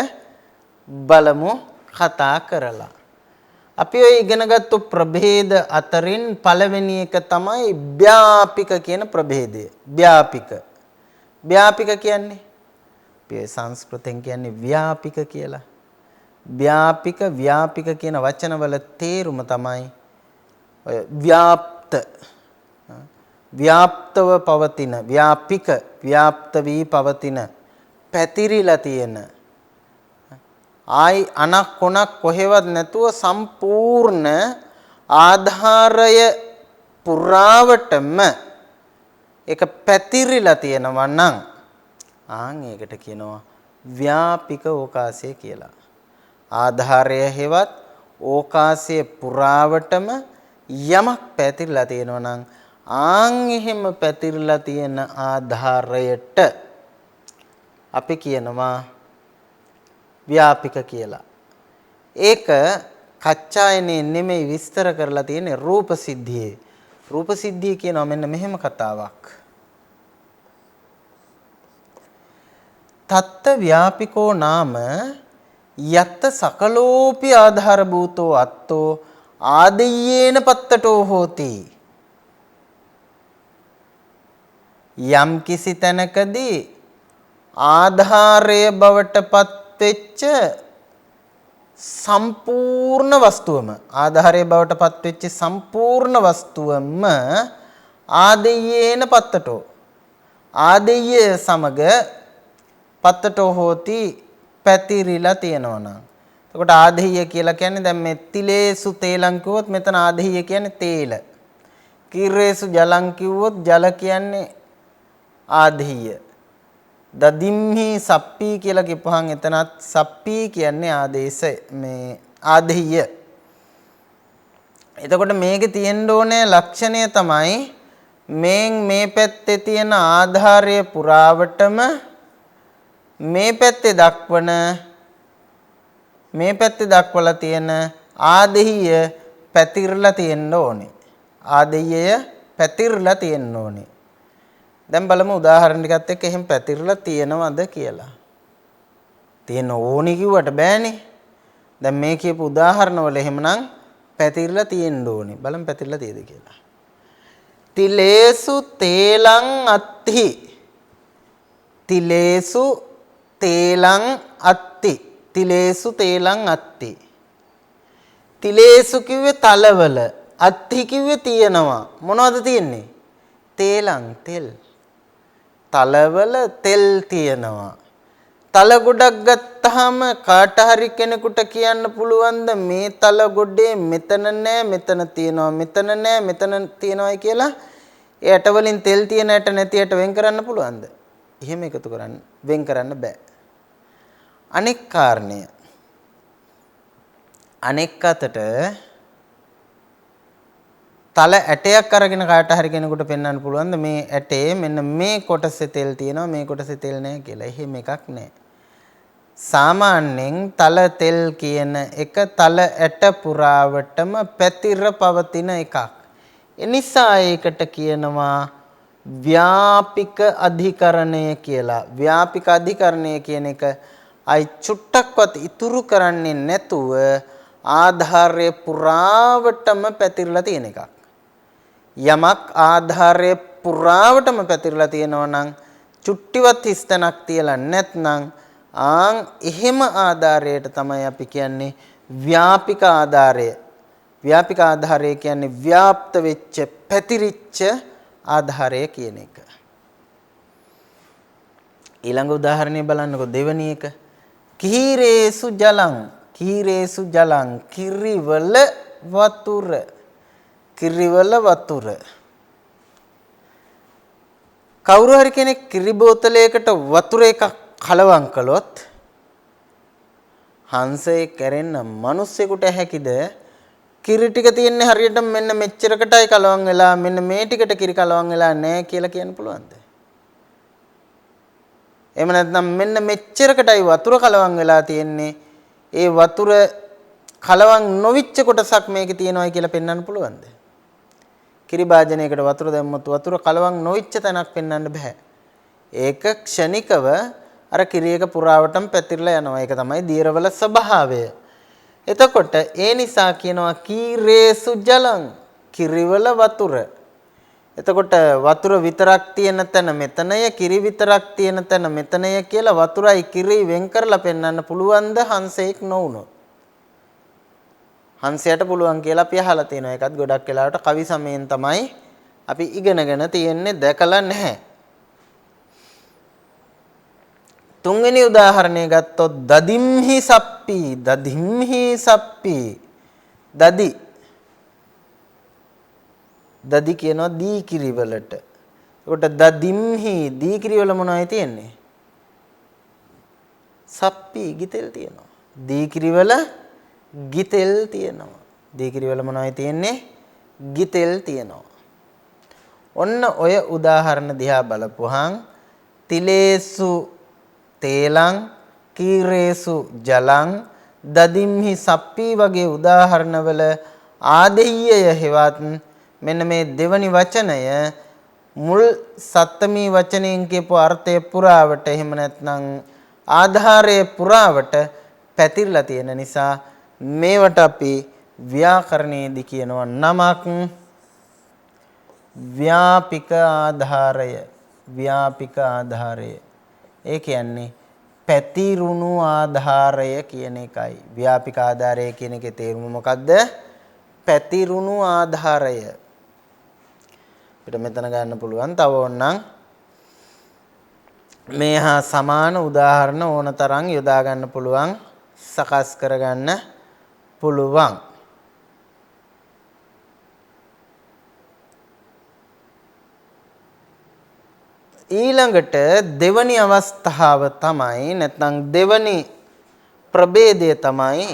බලමු කතා කරලා. අපි ඔය ඉගෙනගත්තු ප්‍රභේද අතරින් පළවෙනි එක තමයි ව්‍යාපික කියන ප්‍රභේදය. ව්‍යාපික කියන්නේ අපි සංස්කෘතෙන් කියන්නේ ව්‍යාපික කියලා. ව්‍යාපික කියන වචනවල තේරුම තමයි ඔය ව්‍යාප්තව පවතින ව්‍යාප්ත වී පවතින පැතිරිලා තියෙන ආයි අනක් කොනක් කොහෙවත් නැතුව සම්පූර්ණ ආධාරය පුරාවටම ඒක පැතිරිලා තියෙනවා නම් ඒකට කියනවා ව්‍යාපික ඕකාසය කියලා. ආධාරය හේවත් ඕකාසයේ පුරාවටම යමක් පැතිරිලා තියෙනවා නම් එහෙම පැතිරිලා තියෙන ආධාරයට අපි කියනවා ව්‍යාපික කියලා. ඒක කච්චායනේ නෙමෙයි විස්තර කරලා තියෙන්නේ රූප සිද්ධියේ. රූප සිද්ධිය කියනවා මෙන්න මෙහෙම කතාවක්. තත්ත ව්‍යාපිකෝ නාම යත්ත සකලෝපි ආධාර භූතෝ අත්තෝ ආදීයේන පත්තටෝ හෝති. යම් කිසි තැනකදී ආධාරය බවට පත් වෙච්ච සම්පූර්ණ වස්තුවම ආධාරය බවට පත් වෙච්ච සම්පූර්ණ වස්තුවම ආදීයේන පත්තටෝ ආදීය සමග පත්තටෝ හෝති පැතිරිලා තියෙනවා නම් එතකොට ආදීය කියලා කියන්නේ දැන් මේ තිලේසු තේලං කිව්වොත් මෙතන ආදීය කියන්නේ තේල කිරේසු ජලං කිව්වොත් ජල කියන්නේ ආදීය දදිම්හි සප්පි කියලා කිව්වහන් එතනත් සප්පි කියන්නේ ආදේශ මේ ආදීය. එතකොට මේකේ තියෙන්න ඕනේ ලක්ෂණය තමයි මේ පැත්තේ තියෙන ආධාරය පුරාවටම මේ පැත්තේ දක්වලා තියෙන ආදීය පැතිරලා තියෙන්න ඕනේ. ආදීය පැතිරලා තියෙන්න ඕනේ. දැන් බලමු උදාහරණ ටිකත් එක්ක එහෙම පැතිරලා තියෙනවද කියලා. තියෙන ඕනි කිව්වට බෑනේ. දැන් මේ කියපු උදාහරණ වල එහෙමනම් පැතිරලා තියෙන්න ඕනේ. බලමු පැතිරලා තියෙද කියලා. තිලේසු තේලං අත්ති. තිලේසු තේලං අත්ති. තිලේසු තේලං අත්ති. තිලේසු කිව්වේ තලවල. අත්ති කිව්වේ තියෙනවා. මොනවද තියෙන්නේ? තේලං තෙල්. තලවල තෙල් තියෙනවා. තල ගොඩක් ගත්තාම කාට හරි කෙනෙකුට කියන්න පුළුවන්ද මේ තල ගොඩේ මෙතන නෑ මෙතන තියෙනවා මෙතන නෑ මෙතන තියෙනවායි කියලා? ඒ ඇට වලින් තෙල් තියෙන ඇට නැති ඇට වෙන් කරන්න පුළුවන්ද? එහෙම එකතු කරන්න වෙන් කරන්න බෑ. අනෙක් කාරණය අනෙක් අතට තල ඇටයක් අරගෙන කාට හරි කෙනෙකුට පෙන්වන්න පුළුවන්ද මේ ඇටේ මෙන්න මේ කොටසේ තෙල් තියෙනවා මේ කොටසේ තෙල් නැහැ කියලා? එහෙම එකක් නැහැ. සාමාන්‍යයෙන් තල තෙල් කියන එක තල ඇට පුරාවටම පැතිර පවතින එකක්. එනිසා ඒකට කියනවා ව්‍යාපික අධිකරණය කියලා. ව්‍යාපික අධිකරණය කියන එක අයි චුට්ටක්වත් ඉතුරු කරන්නේ නැතුව ආධාරය පුරාවටම පැතිරලා තියෙන එකක්. යමක් ආධාරය පුරාවටම පැතිරලා තියෙනවා නම් චුට්ටිවත් හිස්තනක් තියලා නැත්නම් එහෙම ආධාරයට තමයි අපි කියන්නේ ව්‍යාපික ආධාරය. ව්‍යාපික ආධාරය කියන්නේ ව්‍යාප්ත වෙච්ච පැතිරිච්ච ආධාරය කියන එක. ඊළඟ උදාහරණය බලන්නකො දෙවෙනි එක. කීරේසු ජලං. කීරේසු ජලං කිරිවල වතුර. කිරිවල වතුර. කවුරු හරි කෙනෙක් කිරි බෝතලයකට වතුර එකක් කලවම් කළොත් හංසයේ කැරෙන්න මිනිස්සෙකුට හැකිද කිරි ටික තියෙන්නේ හරියට මෙන්න මෙච්චරකටයි කලවම් වෙලා මෙන්න මේ ටිකට කිරි කලවම් වෙලා නැහැ කියලා කියන්න පුළුවන්ද? එහෙම නැත්නම් මෙන්න මෙච්චරකටයි වතුර කලවම් වෙලා තියෙන්නේ ඒ වතුර කලවම් නොවිච්ච කොටසක් මේකේ තියෙනවායි කියලා පෙන්වන්න පුළුවන්ද? කිරි භාජනයකට වතුර දැම්මොත් වතුර කලවම් නොවිච්ච තැනක් පෙන්වන්න බෑ. ඒක ක්ෂණිකව අර කිරි එක පුරාවටම පැතිරලා යනවා. ඒක තමයි දියරවල ස්වභාවය. එතකොට ඒ නිසා කියනවා කීරේසු ජලං කිරිවල වතුර. එතකොට වතුර විතරක් තියෙන තැන මෙතනය කිරි විතරක් තියෙන තැන මෙතනය කියලා වතුරයි කිරි වෙන් කරලා පෙන්වන්න පුළුවන්ද හංසෙක් නොවුනොත්? හංසයට පුළුවන් කියලා අපි අහලා තියෙනවා. ඒකත් ගොඩක් වෙලාවට කවි සමයෙන් තමයි අපි ඉගෙනගෙන තියෙන්නේ, දැකලා නැහැ. තුන්වෙනි උදාහරණය ගත්තොත් දදිම්හි සප්පි. දදිම්හි සප්පි. දදි දදි කියනවා දීකිරි වලට. ඒකට දදිම්හි දීකිරි වල මොනවයි තියෙන්නේ? සප්පි ගිතෙල් තියෙනවා. දීකිරි වල ගිතෙල් තියෙනවා. දීකිරි වල මොනවයි තියෙන්නේ? ගිතෙල් තියෙනවා. ඔන්න ඔය උදාහරණ දිහා බලපුවාන් තිලේසු තේලං කීරේසු ජලං දදිම්හි සප්පි වගේ උදාහරණවල ආදෙය්‍යය හෙවත් මෙන්න මේ දෙවනි වචනය මුල් සත්තමී වචනයෙන් කියපු අර්ථය පුරාවට එහෙම නැත්නම් ආධාරයේ පුරාවට පැතිරලා තියෙන නිසා මේවට අපි ව්‍යාකරණයේදී කියනවා නමක් ව්‍යාපික ආධාරය. ව්‍යාපික ආධාරය. ඒ කියන්නේ පැතිරුණු ආධාරය කියන එකයි. ව්‍යාපික ආධාරය කියන එකේ තේරුම මොකද්ද? පැතිරුණු ආධාරය. අපිට මෙතන ගන්න පුළුවන් තව ඕනනම් මේ හා සමාන උදාහරණ ඕන තරම් යොදා ගන්න පුළුවන්, සකස් කර ගන්න පුළුවන්. ඊළඟට දෙවනි අවස්ථාව තමයි නැත්නම් දෙවනි ප්‍රභේදය තමයි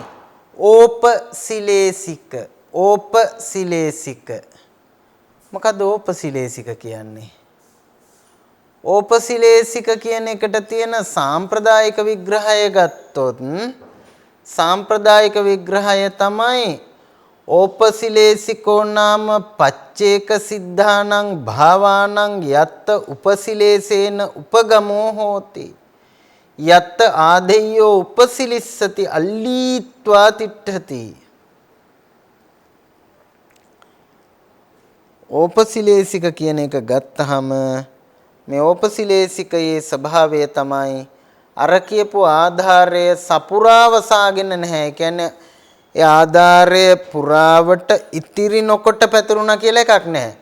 ඕපසිලේසික. ඕපසිලේසික. මොකද ඕපසිලේසික කියන්නේ? ඕපසිලේසික කියන එකට තියෙන සාම්ප්‍රදායික විග්‍රහය ගත්තොත් සාම්ප්‍රදායික විග්‍රහය තමයි ඕපසිලේසිකෝ නාම පච්චේක සිද්ධානං භාවානං යත්ත උපසිලේසේන උපගමෝ හෝති යත්ත ආදෙය්‍යෝ උපසිලිස්සති අල්ලීත්වා තිට්ඨති. ඕපසිලේසික කියන එක ගත්තහම මේ ඕපසිලේසිකයේ ස්වභාවය තමයි අර කියපු ආධාරය සපුරාවසාගෙන නැහැ. ඒ කියන්නේ ඒ ආධාරය පුරාවට ඉතිරි නොකොට පැතුරුණා කියලා එකක් නැහැ.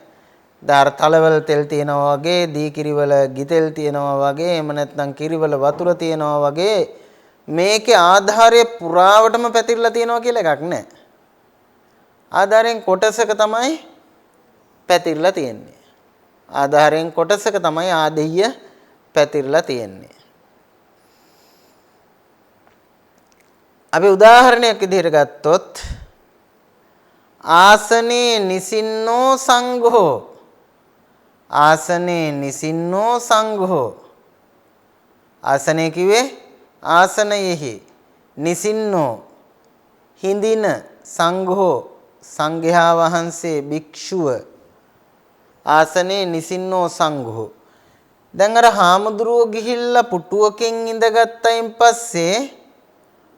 දාර තලවල තෙල් තියෙනවා වගේ, දී කිරිවල ගිතෙල් තියෙනවා වගේ, එහෙම නැත්නම් කිරිවල වතුර තියෙනවා වගේ මේකේ ආධාරය පුරාවටම පැතිරලා තියෙනවා කියලා එකක් නැහැ. ආධාරයෙන් කොටසක තමයි පැතිරලා තියෙන්නේ. ආධාරයෙන් කොටසක තමයි ආදෙය්‍ය පැතිරලා තියෙන්නේ. අපි උදාහරණයක් විදිහට ගත්තොත් ආසනේ නිසින්නෝ සංඝෝ. ආසනේ නිසින්නෝ සංඝෝ. ආසනේ කිව්වේ ආසනයෙහි, නිසින්නෝ හිඳින, සංඝෝ සංඝයා වහන්සේ, භික්ෂුව. ආසනේ නිසින්නෝ සංඝෝ. දැන් අර හාමුදුරුවෝ ගිහිල්ලා පුටුවකින් ඉඳගත්තයින් පස්සේ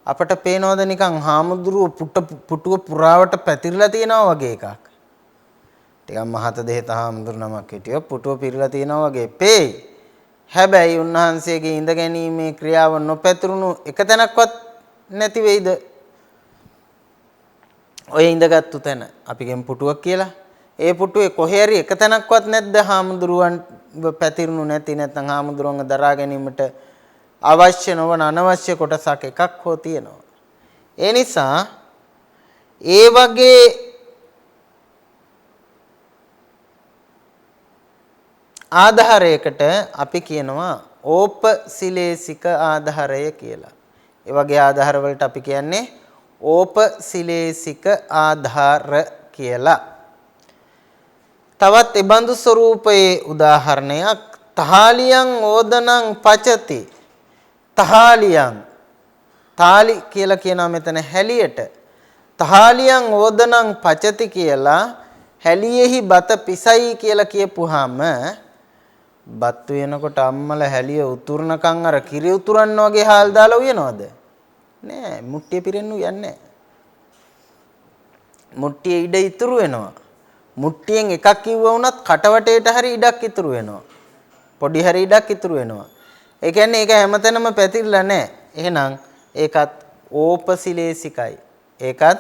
අපට පේනවද නිකන් හාමුදුරුවෝ පුටුව පුරාවට පැතිරලා තියෙනවා වගේ එකක්. ටිකක් මහත දෙහෙත හාමුදුරු නමක් හිටියොත් පුටුව පිරලා තියෙනවා වගේ පේයි. හැබැයි උන්වහන්සේගේ ඉඳ ගැනීමේ ක්‍රියාව නොපැතිරුණු එක තැනක්වත් නැති වෙයිද? ඔය ඉඳගත්තු තැන අපි ගෙන් පුටුවක් කියලා. ඒ පුටුවේ කොහේ හරි එක තැනක්වත් නැද්ද හාමුදුරුවන් පැතිරුණු නැති, නැත්නම් හාමුදුරුවන්ව දරා ගැනීමට අවශ්‍ය නොවන අනවශ්‍ය කොටසක් එකක් හෝ තියෙනවා. ඒ නිසා ඒ වගේ ආධාරයකට අපි කියනවා ඕපසිලේසික ආධාරය කියලා. ඒ වගේ ආධාර වලට අපි කියන්නේ ඕපසිලේසික ආධාර කියලා. තවත් එබඳු ස්වરૂපයේ උදාහරණයක් තහාලියං ඕදනං පචති. තහාලියං, තාලි කියලා කියනවා මෙතන හැලියට. තහාලියං ඕදනං පචති කියලා හැලියෙහි බත පිසයි කියලා කියපුවාම බත් වෙනකොට අම්මල හැලිය උතුරනකන් අර කිරි උතුරන්න වගේ හාල් දාලා උයනවද? නෑ, මුට්ටිය පිරෙන්න උයන්නේ නෑ. මුට්ටිය ඉඩ ඉතුරු වෙනවා. මුට්ටියෙන් එකක් කිව්ව වුණත් කටවටේට හරි ඉඩක් ඉතුරු වෙනවා. පොඩි හරි ඉඩක් ඉතුරු වෙනවා. ඒ කියන්නේ ඒක හැමතැනම පැතිරලා නැහැ. එහෙනම් ඒකත් ඕපසිලේසිකයි. ඒකත්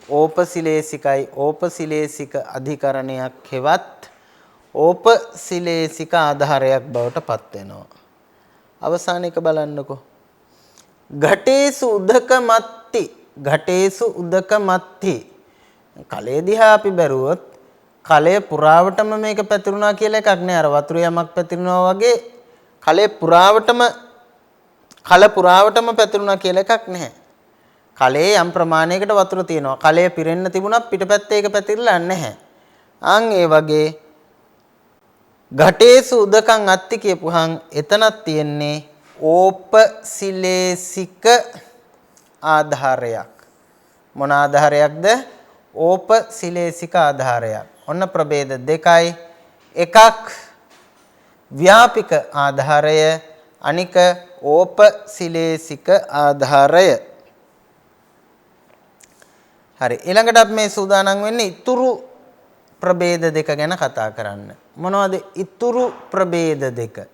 ඕපසිලේසිකයි. ඕපසිලේසික අධිකරණයක් හෙවත් ඕපසිලේසික ආධාරයක් බවට පත් වෙනවා. අවසාන එක බලන්නකෝ. ඝටේසු උදකමත්ති. ඝටේසු උදකමත්ති. කලේ දිහා අපි බැලුවොත් කලය පුරාවටම මේක පැතිරුණා කියලා එකක් නෑ. අර වතුර යමක් පැතිරෙනවා වගේ කල පුරාවටම පැතිරුණා කියලා එකක් නැහැ. කලයේ යම් ප්‍රමාණයකට වතුර තියෙනවා. කලය පිරෙන්න තිබුණා පිටපැත්තේ ඒක පැතිරලා නැහැ. අන් ඒ වගේ ඝටේසු උදකං අත්ති කියපුහන් එතනක් තියෙන්නේ ඕපසිලේසික ආධාරයක්. මොන ආධාරයක්ද? ඕපසිලේසික ආධාරයක්. ඔන්න ප්‍රභේද දෙකයි. එකක් ව්‍යාපික ආධාරය, අනික ඕපසිලේසික ආධාරය. හරි, ඊළඟට අපි මේ සූදානම් වෙන්නේ ඉතුරු ප්‍රභේද දෙක ගැන කතා කරන්න. මොනවද ඉතුරු ප්‍රභේද දෙක?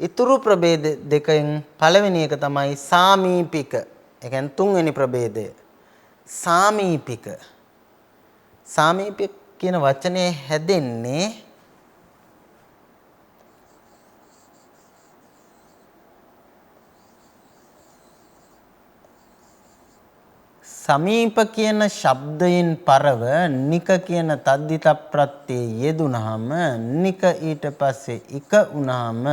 ඉතුරු ප්‍රභේද දෙකෙන් පළවෙනි එක තමයි සාමීපික. ඒ කියන්නේ තුන්වෙනි ප්‍රභේදය. සාමීපික. සාමීපික කියන වචනේ හැදෙන්නේ සමීප කියන ශබ්දයෙන් පරව නික කියන තද්දිත ප්‍රත්‍යය යෙදුනහම නික ඊට පස්සේ ඉක වුනහම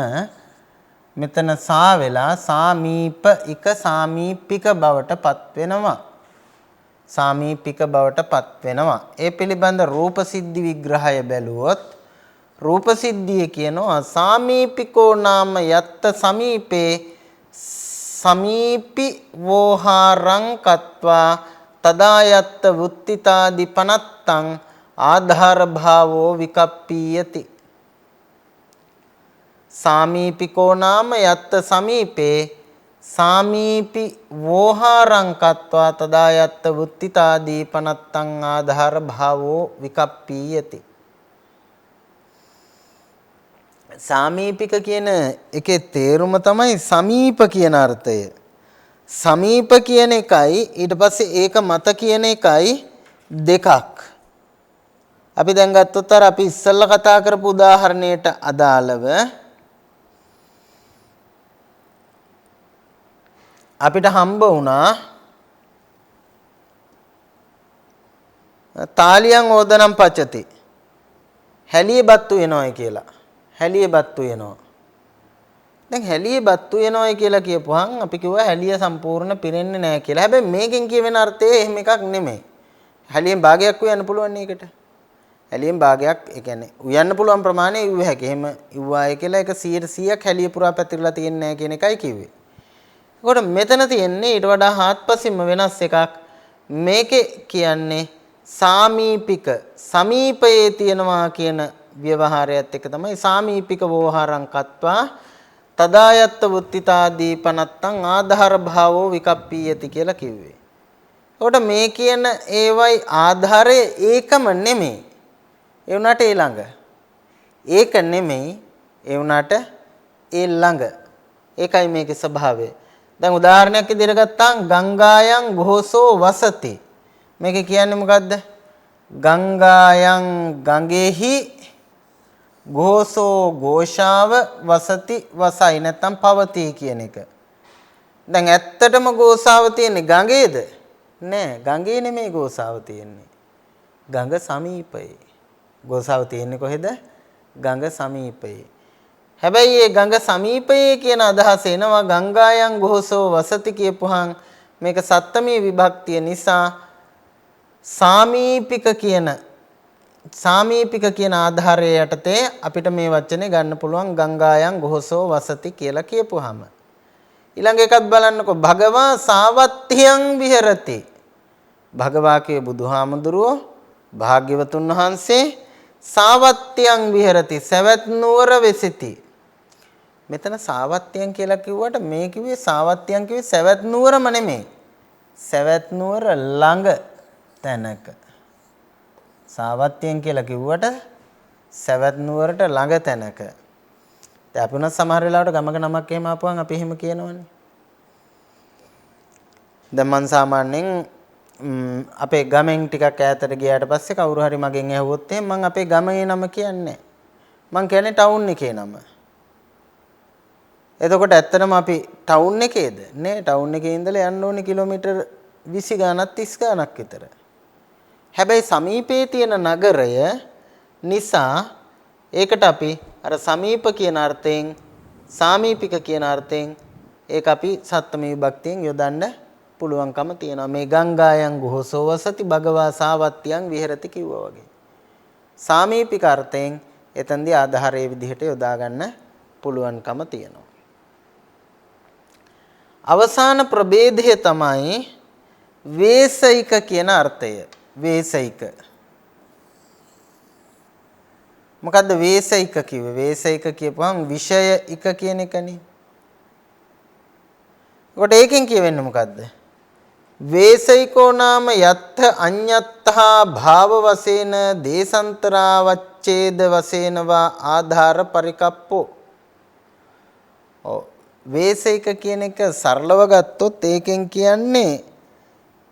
මෙතන සා වෙලා සාමීප ඉක සාමීපික බවට පත් වෙනවා. සාමීපික බවට පත් වෙනවා. ඒ පිළිබඳ රූප සිද්ධි විග්‍රහය බැලුවොත් රූප සිද්ධිය කියනවා සාමීපිකෝ නාම යත්ත සමීපේ සමීපි වෝහාරං කତ୍වා තදායත්ත වුත්තිතාදි පනත්තං ආධාර භාවෝ විකප්පීයති. සාමීපිකෝ නාම යත්ත සමීපේ සාමීපි වෝහාරං කତ୍වා තදායත්ත වුත්තිතාදි පනත්තං ආධාර භාවෝ විකප්පීයති. සාමීපික කියන එකේ තේරුම තමයි සමීප කියන අර්ථය. සමීප කියන එකයි ඊට පස්සේ ඒක මත කියන එකයි දෙකක්. අපි දැන් ගත්තොත් අර අපි ඉස්සෙල්ලා කතා කරපු උදාහරණයට අදාළව අපිට හම්බ වුණා තාලියන් ඕදනම් පචති. හැලියේ බත්තු වෙනවයි කියලා. හැලියේ බත්තු වෙනවා. දැන් හැලියේ බත්තු වෙනවයි කියලා කියපුවාන් අපි කිව්වා හැලිය සම්පූර්ණ පිරෙන්නේ නැහැ කියලා. හැබැයි මේකෙන් කියවෙන අර්ථය එහෙම එකක් නෙමෙයි. හැලියෙන් භාගයක් උයන්න පුළුවන් ඒකට. හැලියෙන් භාගයක් ඒ කියන්නේ උයන්න පුළුවන් ප්‍රමාණය ඉව්ව හැකි. එහෙම ඉව්වාය කියලා ඒක 100%ක් හැලිය පුරා පැතිරලා තියෙන්නේ නැහැ කියන එකයි කිව්වේ. ඒකට මෙතන තියෙන්නේ ඊට වඩා හාත්පසින්ම වෙනස් එකක්. මේකේ කියන්නේ සාමීපික සමීපයේ තියෙනවා කියන ව්‍යවහාරයත් එක තමයි සාමීපික වෝහාරං කତ୍වා තදායත්ත වුත්තිතාදී පනත්තං ආධාර භාවෝ විකප්පීයති කියලා කිව්වේ. ඒකට මේ කියන ඒවයි ආධාරය ඒකම නෙමෙයි. ඒ උනාට ඒ ළඟ. ඒක නෙමෙයි. ඒ උනාට ඒ ළඟ. ඒකයි මේකේ ස්වභාවය. දැන් උදාහරණයක් විදිහට ගත්තාම ගංගායන් ඝෝසෝ වසති. මේක කියන්නේ මොකද්ද? ගංගායන් ගඟෙහි ഘോഷෝ ഘോഷාව වසති වසයි නැත්නම් පවතී කියන එක. දැන් ඇත්තටම ഘോഷාව තියෙන්නේ ගඟේද? නෑ, ගඟේ නෙමෙයි ഘോഷාව තියෙන්නේ. ගඟ සමීපයේ. ഘോഷාව තියෙන්නේ කොහෙද? ගඟ සමීපයේ. හැබැයි මේ ගඟ සමීපයේ කියන අදහස එනවා ගංගායන් ഘോഷෝ වසති කියපුහන් මේක සත්තමී විභක්තිය නිසා සාමීපික කියන ආධාරය යටතේ අපිට මේ වචනේ ගන්න පුළුවන් ගංගායන් ഘോഷෝ වසති කියලා කියපුවාම. ඊළඟ එකත් බලන්නකො භගවා සාවත්තියං විහෙරති. භගවා කියේ බුදුහාමුදුරුවෝ භාග්‍යවතුන් වහන්සේ සාවත්තියං විහෙරති සවැත් නුවර වෙසිති. මෙතන සාවත්තියං කියලා කිව්වට මේ කිව්වේ සාවත්තියං කිව්වේ සවැත් නුවරම නෙමෙයි. සවැත් නුවර ළඟ තැනක. සාවත්තියන් කියලා කිව්වට සවැත් නුවරට ළඟ තැනක. දැන් අපි උනත් සමහර වෙලාවට ගමක නමක් එහෙම ආපුවම අපි එහෙම කියනවනේ. දැන් මං සාමාන්‍යයෙන් අපේ ගමෙන් ටිකක් ඈතට ගියාට පස්සේ කවුරු හරි මගෙන් ඇහුවොත් එහෙනම් මං අපේ ගමේ නම කියන්නේ. මං කියන්නේ ටවුන් එකේ නම. එතකොට ඇත්තටම අපි ටවුන් එකේද? නෑ, ටවුන් එකේ ඉඳලා යන්න ඕනේ කිලෝමීටර් 20 ගාණක් 30 ගාණක් විතර. හැබැයි සමීපයේ තියෙන නගරය නිසා ඒකට අපි අර සමීප කියන අර්ථයෙන් සාමීපික කියන අර්ථයෙන් ඒක අපි සත්ත්වමී විභක්තියෙන් යොදන්න පුළුවන්කම තියෙනවා. මේ ගංගායන් ගොහසෝ වසති භගවා සාවත්තියන් විහෙරති කිව්වා වගේ. සාමීපික අර්ථයෙන් එතෙන්දී ආධාරයේ විදිහට යොදා ගන්න පුළුවන්කම තියෙනවා. අවසාන ප්‍රභේදය තමයි වේසයික කියන අර්ථය. වේසයික. මොකද්ද වේසයික කිව්වේ? වේසයික කියපුවම විෂයික කියන එකනේ. ඒකට ඒකෙන් කියවෙන්නේ මොකද්ද? වේසයිකෝ නාම යත්ථ අඤ්ඤත්තා භාව වශයෙන් දේශාන්තරාවච්ඡේද වශයෙන් වා ආධාර පරිකප්පෝ. ඔව් වේසයික කියන එක සරලව ගත්තොත් ඒකෙන් කියන්නේ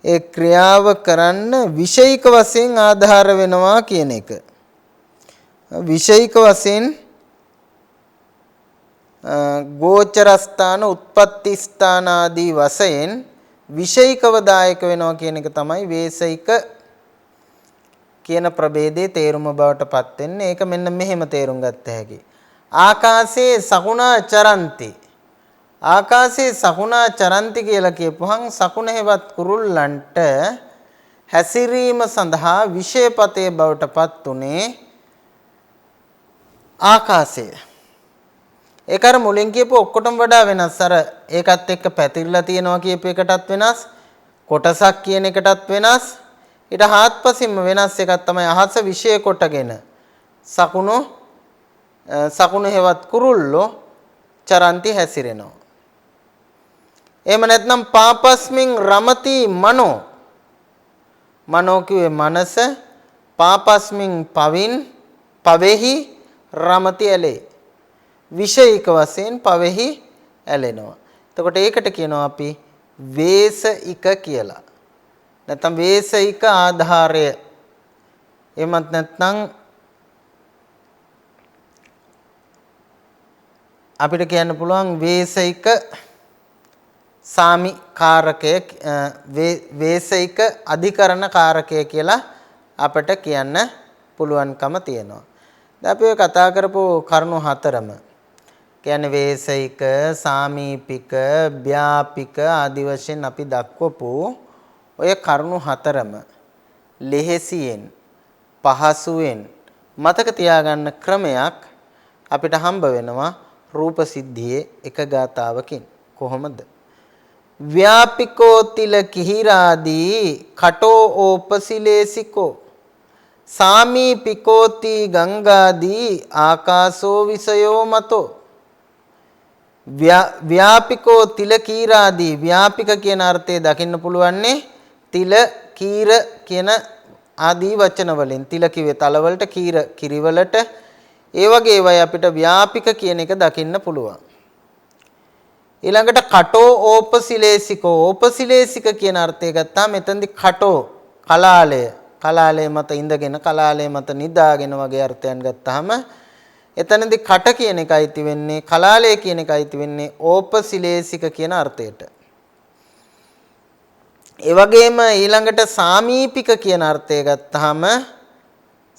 ඒ ක්‍රියාව කරන්න විෂයික වශයෙන් ආධාර වෙනවා කියන එක. විෂයික වශයෙන් ගෝචර ස්ථාන උත්පත්ති ස්ථාන ආදී වශයෙන් විෂයිකව දායක වෙනවා කියන එක තමයි වේසයික කියන ප්‍රභේදයේ තේරුම බවට පත් වෙන්නේ. ඒක මෙන්න මෙහෙම තේරුම් ගත්ත හැකි. ආකාශයේ සකුණා චරಂತಿ. ආකාශයේ සකුණා චරಂತಿ කියලා කියපුවහන් සකුණ හේවත් කුරුල්ලන්ට හැසිරීම සඳහා විෂයපතේ බවට පත් උනේ ආකාශය. ඒක අර මුලින් කියපු ඔක්කොටම වඩා වෙනස්. අර ඒකත් එක්ක පැතිරලා තියෙනවා කියපු එකටත් වෙනස්. කොටසක් කියන එකටත් වෙනස්. ඊට හාත්පසින්ම වෙනස් එකක් තමයි අහස විෂය කොටගෙන සකුණු හේවත් කුරුල්ලෝ චරಂತಿ හැසිරෙනවා. එහෙම නැත්නම් පාපස්මින් රමති මනෝ. මනෝ කියේ මනස පාපස්මින් පවෙහි රමති ඇලේ. විෂයික වශයෙන් පවෙහි ඇලෙනවා. එතකොට ඒකට කියනවා අපි වේසයික කියලා. නැත්නම් වේසයික ආධාරය. එමත් නැත්නම් අපිට කියන්න පුළුවන් වේසයික සාමි කාරකය වේසයික අධිකරණ කාරකය කියලා අපිට කියන්න පුළුවන්කම තියෙනවා. දැන් අපි කතා කරපු කරුණු හතරම කියන්නේ වේසයික, සාමීපික, ව්‍යාපික ආදී වශයෙන් අපි දක්වපු ඔය කරුණු හතරම ලෙහෙසියෙන් පහසුවෙන් මතක තියාගන්න ක්‍රමයක් අපිට හම්බ වෙනවා රූප සිද්ධියේ එක ගාතාවකින්. කොහොමද? ව්‍යාපිකෝ තිල කිහිරාදී කටෝ ඕපසිලේසිකෝ සාමීපිකෝති ගංගාදී ආකාශෝ විසයෝ මතෝ. ව්‍යාපිකෝ තිල කීරාදී ව්‍යාපික කියන අර්ථය දකින්න පුළුවන්නේ තිල කීර කියන ආදී වචන වලින්. තිල කිව්වේ තල වලට, කීර කිරි වලට. ඒ වගේ ඒවායි අපිට ව්‍යාපික කියන එක දකින්න පුළුවන්. ඊළඟට කටෝ ඕපසිලේසිකෝ. ඕපසිලේසික කියන අර්ථය ගත්තාම මෙතනදී කටෝ කලාලය මත ඉඳගෙන කලාලය මත නිදාගෙන වගේ අර්ථයන් ගත්තාම එතනදී කට කියන එකයි ති වෙන්නේ, කලාලය කියන එකයි ති වෙන්නේ ඕපසිලේසික කියන අර්ථයට. ඒ වගේම ඊළඟට සාමීපික කියන අර්ථය ගත්තාම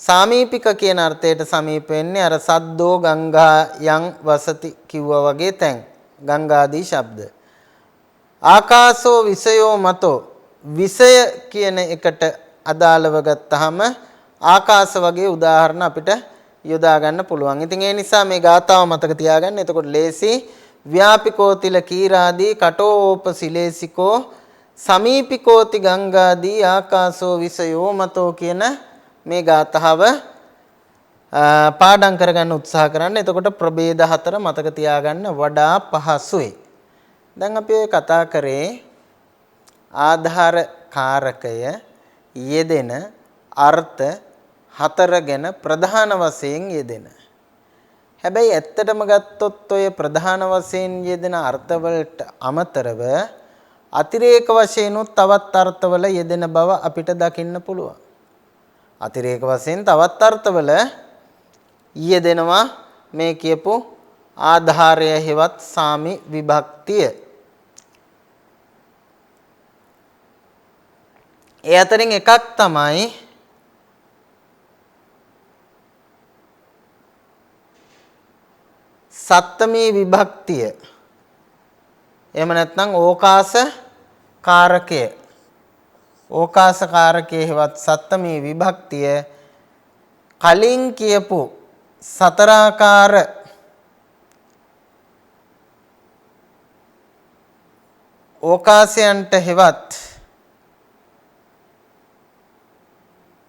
සාමීපික කියන අර්ථයට සමීප වෙන්නේ අර සද්දෝ ගංගා යං වසති කිව්වා වගේ තැන්. ගංගාදී ශබ්ද. ආකාශෝ විසයෝ මතෝ. විසය කියන එකට අදාළව ගත්තාම ආකාශ වගේ උදාහරණ අපිට යොදා ගන්න පුළුවන්. ඉතින් ඒ නිසා මේ ගාථාව මතක තියාගන්න. එතකොට ලේසි ව්‍යාපිකෝ තිල කීරාදී කටෝ ඕපසිලේසිකෝ සමීපිකෝති ගංගාදී ආකාශෝ විසයෝ මතෝ කියන මේ ගාථාව පාඩම් කරගන්න උත්සාහ කරන්න. එතකොට ප්‍රභේද හතර මතක තියාගන්න වඩා පහසුයි. දැන් අපි ඔය කතා කරේ ආධාර කාරකය යෙදෙන අර්ථ හතර ගැන ප්‍රධාන වශයෙන් යෙදෙන. හැබැයි ඇත්තටම ගත්තොත් ඔය ප්‍රධාන වශයෙන් යෙදෙන අර්ථවලට අමතරව අතිරේක වශයෙන් තවත් අර්ථවල යෙදෙන බව අපිට දකින්න පුළුවන්. අතිරේක වශයෙන් තවත් අර්ථවල යෙදෙනවා මේ කියපු ආධාරය හෙවත් සාමි විභක්තිය. ඒ අතරින් එකක් තමයි සත්තමී විභක්තිය එහෙම නැත්නම් ඕකාස කාරකය ඕකාස කාරකයේ හෙවත් සත්තමී විභක්තිය කලින් කියපු සතරාකාර ඕකාසයන්ට හෙවත්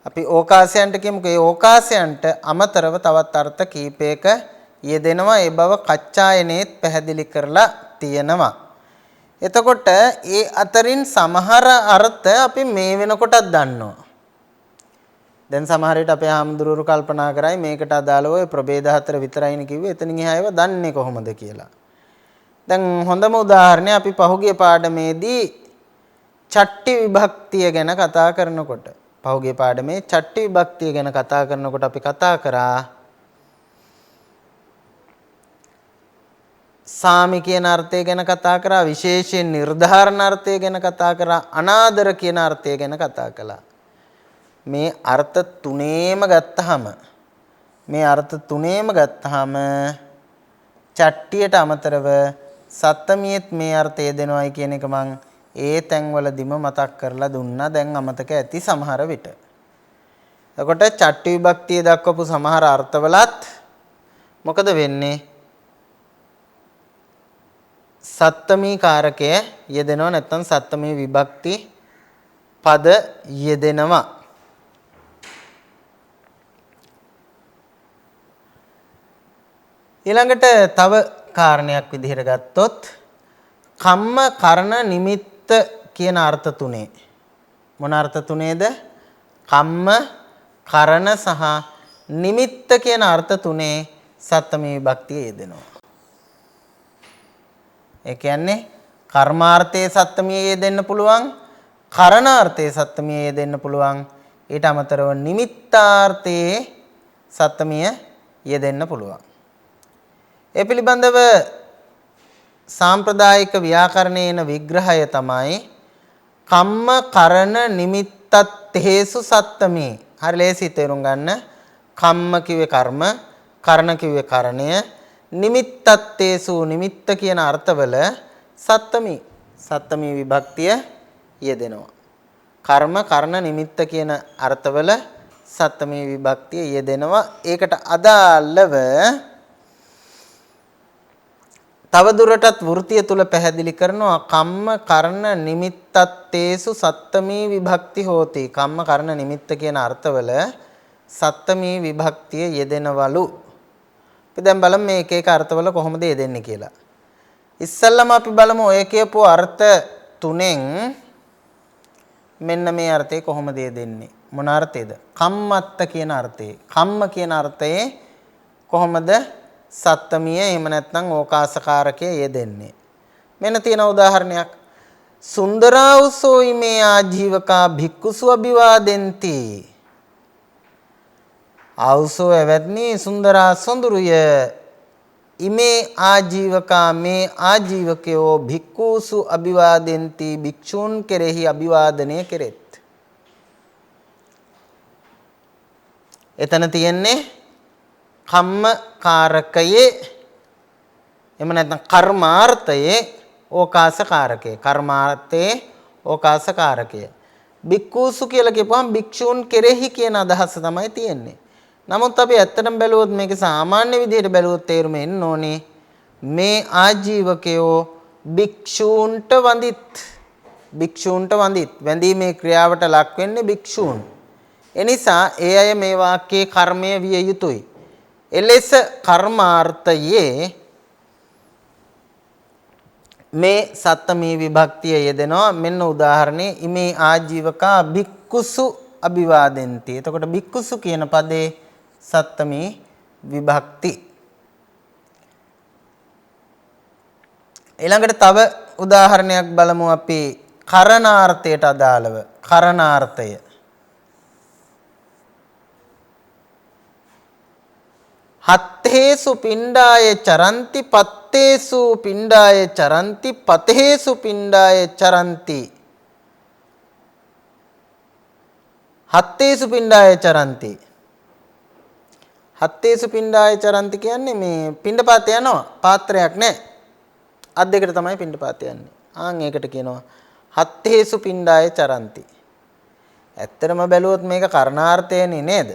අපි ඕකාසයන්ට කියමුකෝ ඒ ඕකාසයන්ට අමතරව තවත් අර්ථ කීපයක යෙදෙනවා ඒ බව කච්චායනේත් පැහැදිලි කරලා තියෙනවා. එතකොට ඒ අතරින් සමහර අර්ථ අපි මේ වෙනකොටත් දන්නවා. දැන් සමහර විට අපේ ආම්දුරුරු කල්පනා කරයි මේකට අදාළව ඔය ප්‍රභේද හතර විතරයිනේ කිව්වේ එතනින් එහා ඒවා දන්නේ කොහොමද කියලා. දැන් හොඳම උදාහරණය අපි පහුගිය පාඩමේදී චට්ටි විභක්තිය ගැන කතා කරනකොට පහුගිය පාඩමේ චට්ටි විභක්තිය ගැන කතා කරනකොට අපි කතා කරා සාමි කියන අර්ථය ගැන කතා කරා විශේෂයෙන් නිර්ධාරණ අර්ථය ගැන කතා කරා අනාදර කියන අර්ථය ගැන කතා කළා. මේ අර්ථ තුනේම ගත්තාම චට්ටියට අමතරව සත්තමියෙත් මේ අර්ථය දෙනවයි කියන එක මං ඒ තැන්වලදීම මතක් කරලා දුන්නා. දැන් අමතක ඇති සමහර විට. එතකොට චට්ටි විභක්තිය දක්වපු සමහර අර්ථවලත් මොකද වෙන්නේ? සත්තමී කාරකය යෙදෙනවා නැත්නම් සත්තමී විභක්ති පද යෙදෙනවා. ඊළඟට තව කාරණයක් විදිහට ගත්තොත් කම්ම කරණ නිමිත්ත කියන අර්ථ තුනේ මොන අර්ථ තුනේද? කම්ම කරණ සහ නිමිත්ත කියන අර්ථ තුනේ සත්තමී විභක්තිය යෙදෙනවා. ඒ කියන්නේ කර්මාර්ථයේ සත්තමිය යෙදෙන්න පුළුවන්, කරණාර්ථයේ සත්තමිය යෙදෙන්න පුළුවන්, ඊට අමතරව නිමිත්තාර්ථයේ සත්තමිය යෙදෙන්න පුළුවන්. ඒ පිළිබඳව සාම්ප්‍රදායික ව්‍යාකරණයේන විග්‍රහය තමයි කම්ම කරණ නිමිත්තත්තේසු සත්තමී. හරි ලේසි තේරුම් ගන්න. කම්ම කිව්වේ කර්ම, කරණ කිව්වේ කරණය, නිමිත්තත්තේසු නිමිත්ත කියන අර්ථවල සත්තමී විභක්තිය යෙදෙනවා. කර්ම කරණ නිමිත්ත කියන අර්ථවල සත්තමී විභක්තිය යෙදෙනවා. ඒකට අදාළව තවදුරටත් වෘතිය තුල පැහැදිලි කරනවා කම්ම කරණ නිමිත්තත්තේසු සත්තමී විභක්ති හෝති. කම්ම කරණ නිමිත්ත කියන අර්ථවල සත්තමී විභක්තිය යෙදෙනවලු. අපි දැන් බලමු මේ එක එක අර්ථවල කොහොමද යෙදෙන්නේ කියලා. ඉස්සල්ලාම අපි බලමු ඔය කියපු අර්ථ තුනෙන් මෙන්න මේ අර්ථය කොහොමද යෙදෙන්නේ? මොන අර්ථයේද? කම්මත්ත කියන අර්ථයේ. කම්ම කියන අර්ථයේ කොහොමද සත්තමිය එහෙම නැත්නම් ඕකාසකාරකයේ යෙදෙන්නේ? මෙන්න තියෙන උදාහරණයක්. සුන්දරාවුසෝ ඉමේ ආජීවකා භික්ඛුසු අභිවාදෙන්ති. ආවුසෝ එවත්නි සුන්දරා සොඳුරුය ඉමේ ආජීවකා මේ ආජීවකයෝ භික්ඛුසු අභිවාදෙන්ති භික්ෂූන් කෙරෙහි අභිවාදනය කෙරෙත්. එතන තියෙන්නේ කම්ම කාරකයේ එහෙම නැත්නම් කර්මාර්ථයේ ඕකාසකාරකය. කර්මාර්ථයේ ඕකාසකාරකය. භික්ඛුසු කියලා කියපුවම භික්ෂූන් කෙරෙහි කියන අදහස තමයි තියෙන්නේ. නමුත් අපි ඇත්තටම බැලුවොත් මේක සාමාන්‍ය විදිහට බැලුවොත් තේරුම එන්න ඕනේ මේ ආජීවකයෝ භික්ෂූන්ට වඳිත් වැඳීමේ ක්‍රියාවට ලක් වෙන්නේ භික්ෂූන්. එනිසා ඒ අය මේ වාක්‍යයේ කර්මය විය යුතුයි. එලෙස කර්මාර්ථයේ මේ සත්තමී විභක්තිය යෙදෙනවා. මෙන්න උදාහරණේ ඉමේ ආජීවකා භික්ඛුසු අභිවාදෙන්ති. එතකොට භික්ඛුසු කියන පදේ සත්තමී විභක්ති. ඊළඟට තව උදාහරණයක් බලමු අපි කරණාර්ථයට අදාළව. කරණාර්ථය හත්තේසු පිණ්ඩාය චරಂತಿ පත්තේසු පිණ්ඩාය චරಂತಿ පතේසු පිණ්ඩාය චරಂತಿ. හත්තේසු පිණ්ඩාය චරಂತಿ. හත්තේසු පිණ්ඩාය චරಂತಿ කියන්නේ මේ පිණ්ඩපාත යනවා. පාත්‍රයක් නැහැ. අත් දෙකට තමයි පිණ්ඩපාත යන්නේ. ආන් ඒකට කියනවා හත්තේසු පිණ්ඩාය චරಂತಿ. ඇත්තටම බැලුවොත් මේක කර්ණාර්ථයනේ නේද?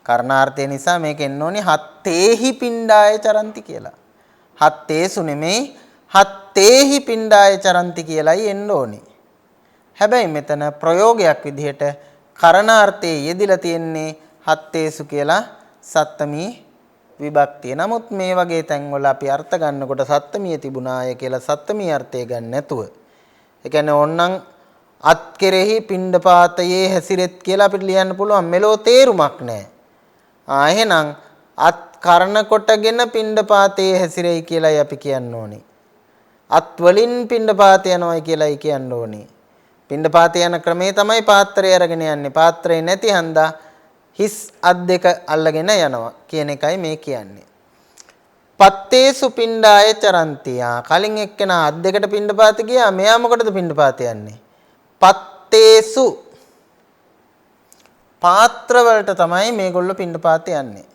කර්ණාර්ථය නිසා මේක එන්න ඕනේ හත්තේහි පිණ්ඩාය චරಂತಿ කියලා. හත්තේසු නෙමෙයි හත්තේහි පිණ්ඩාය චරಂತಿ කියලායි එන්න ඕනේ. හැබැයි මෙතන ප්‍රයෝගයක් විදිහට කරණාර්ථයේ යෙදිලා තියෙන්නේ හත්තේසු කියලා සත්තමී විභක්තිය. නමුත් මේ වගේ තැන්වල අපි අර්ථ ගන්නකොට සත්තමිය තිබුණාය කියලා සත්තමී අර්ථය ගන්න නැතුව ඒ කියන්නේ ඕන්නම් අත් කෙරෙහි පිණ්ඩපාතයේ හැසිරෙත් කියලා අපිට ලියන්න පුළුවන්. මෙලෝ තේරුමක් නැහැ. එහෙනම් අත් කරන කොටගෙන පිණ්ඩපාතයේ හැසිරෙයි කියලායි අපි කියන්න ඕනේ. අත් වලින් පිණ්ඩපාත යනවායි කියලායි කියන්න ඕනේ. පිණ්ඩපාත යන ක්‍රමේ තමයි පාත්‍රය අරගෙන යන්නේ. පාත්‍රේ නැති හන්දා හිස් අත් දෙක අල්ලගෙන යනවා කියන එකයි මේ කියන්නේ. පත්තේසු පිණ්ඩාය චරಂತಿ. කලින් එක්කෙනා අත් දෙකට පිණ්ඩපාත ගියා. මෙයා මොකටද පිණ්ඩපාත යන්නේ? පත්තේසු පාත්‍ර වලට තමයි මේගොල්ලෝ පිණ්ඩපාත යන්නේ.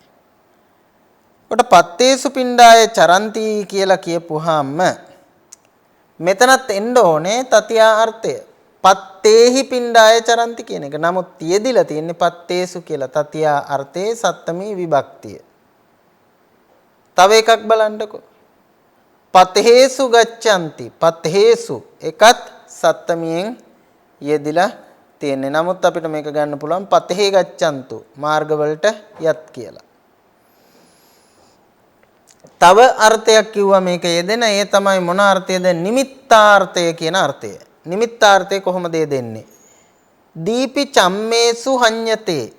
කොට පත්තේසු පිණ්ඩාය චරಂತಿ කියලා කියපුවාම මෙතනත් එන්න ඕනේ තතියා අර්ථය. පත්තේහි පිණ්ඩාය චරಂತಿ කියන එක. නමුත් යෙදිලා තියෙන්නේ පත්තේසු කියලා තතියා අර්ථයේ සත්තමී විභක්තිය. තව එකක් බලන්නකෝ. පතේසු ගච්ඡanti. පතේසු එකත් සත්තමියෙන් යෙදිලා තියෙන්නේ. නමුත් අපිට මේක ගන්න පුළුවන් පතේ ගච්ඡantu මාර්ග වලට යත් කියලා. තව අර්ථයක් කිව්වා මේක යෙදෙන. ඒ තමයි මොන අර්ථයද? නිමිත්තාර්ථය කියන අර්ථය. නිමිත්තාර්ථය කොහොමද දෙන්නේ? දීපි චම්මේසු හඤ්ඤතේ.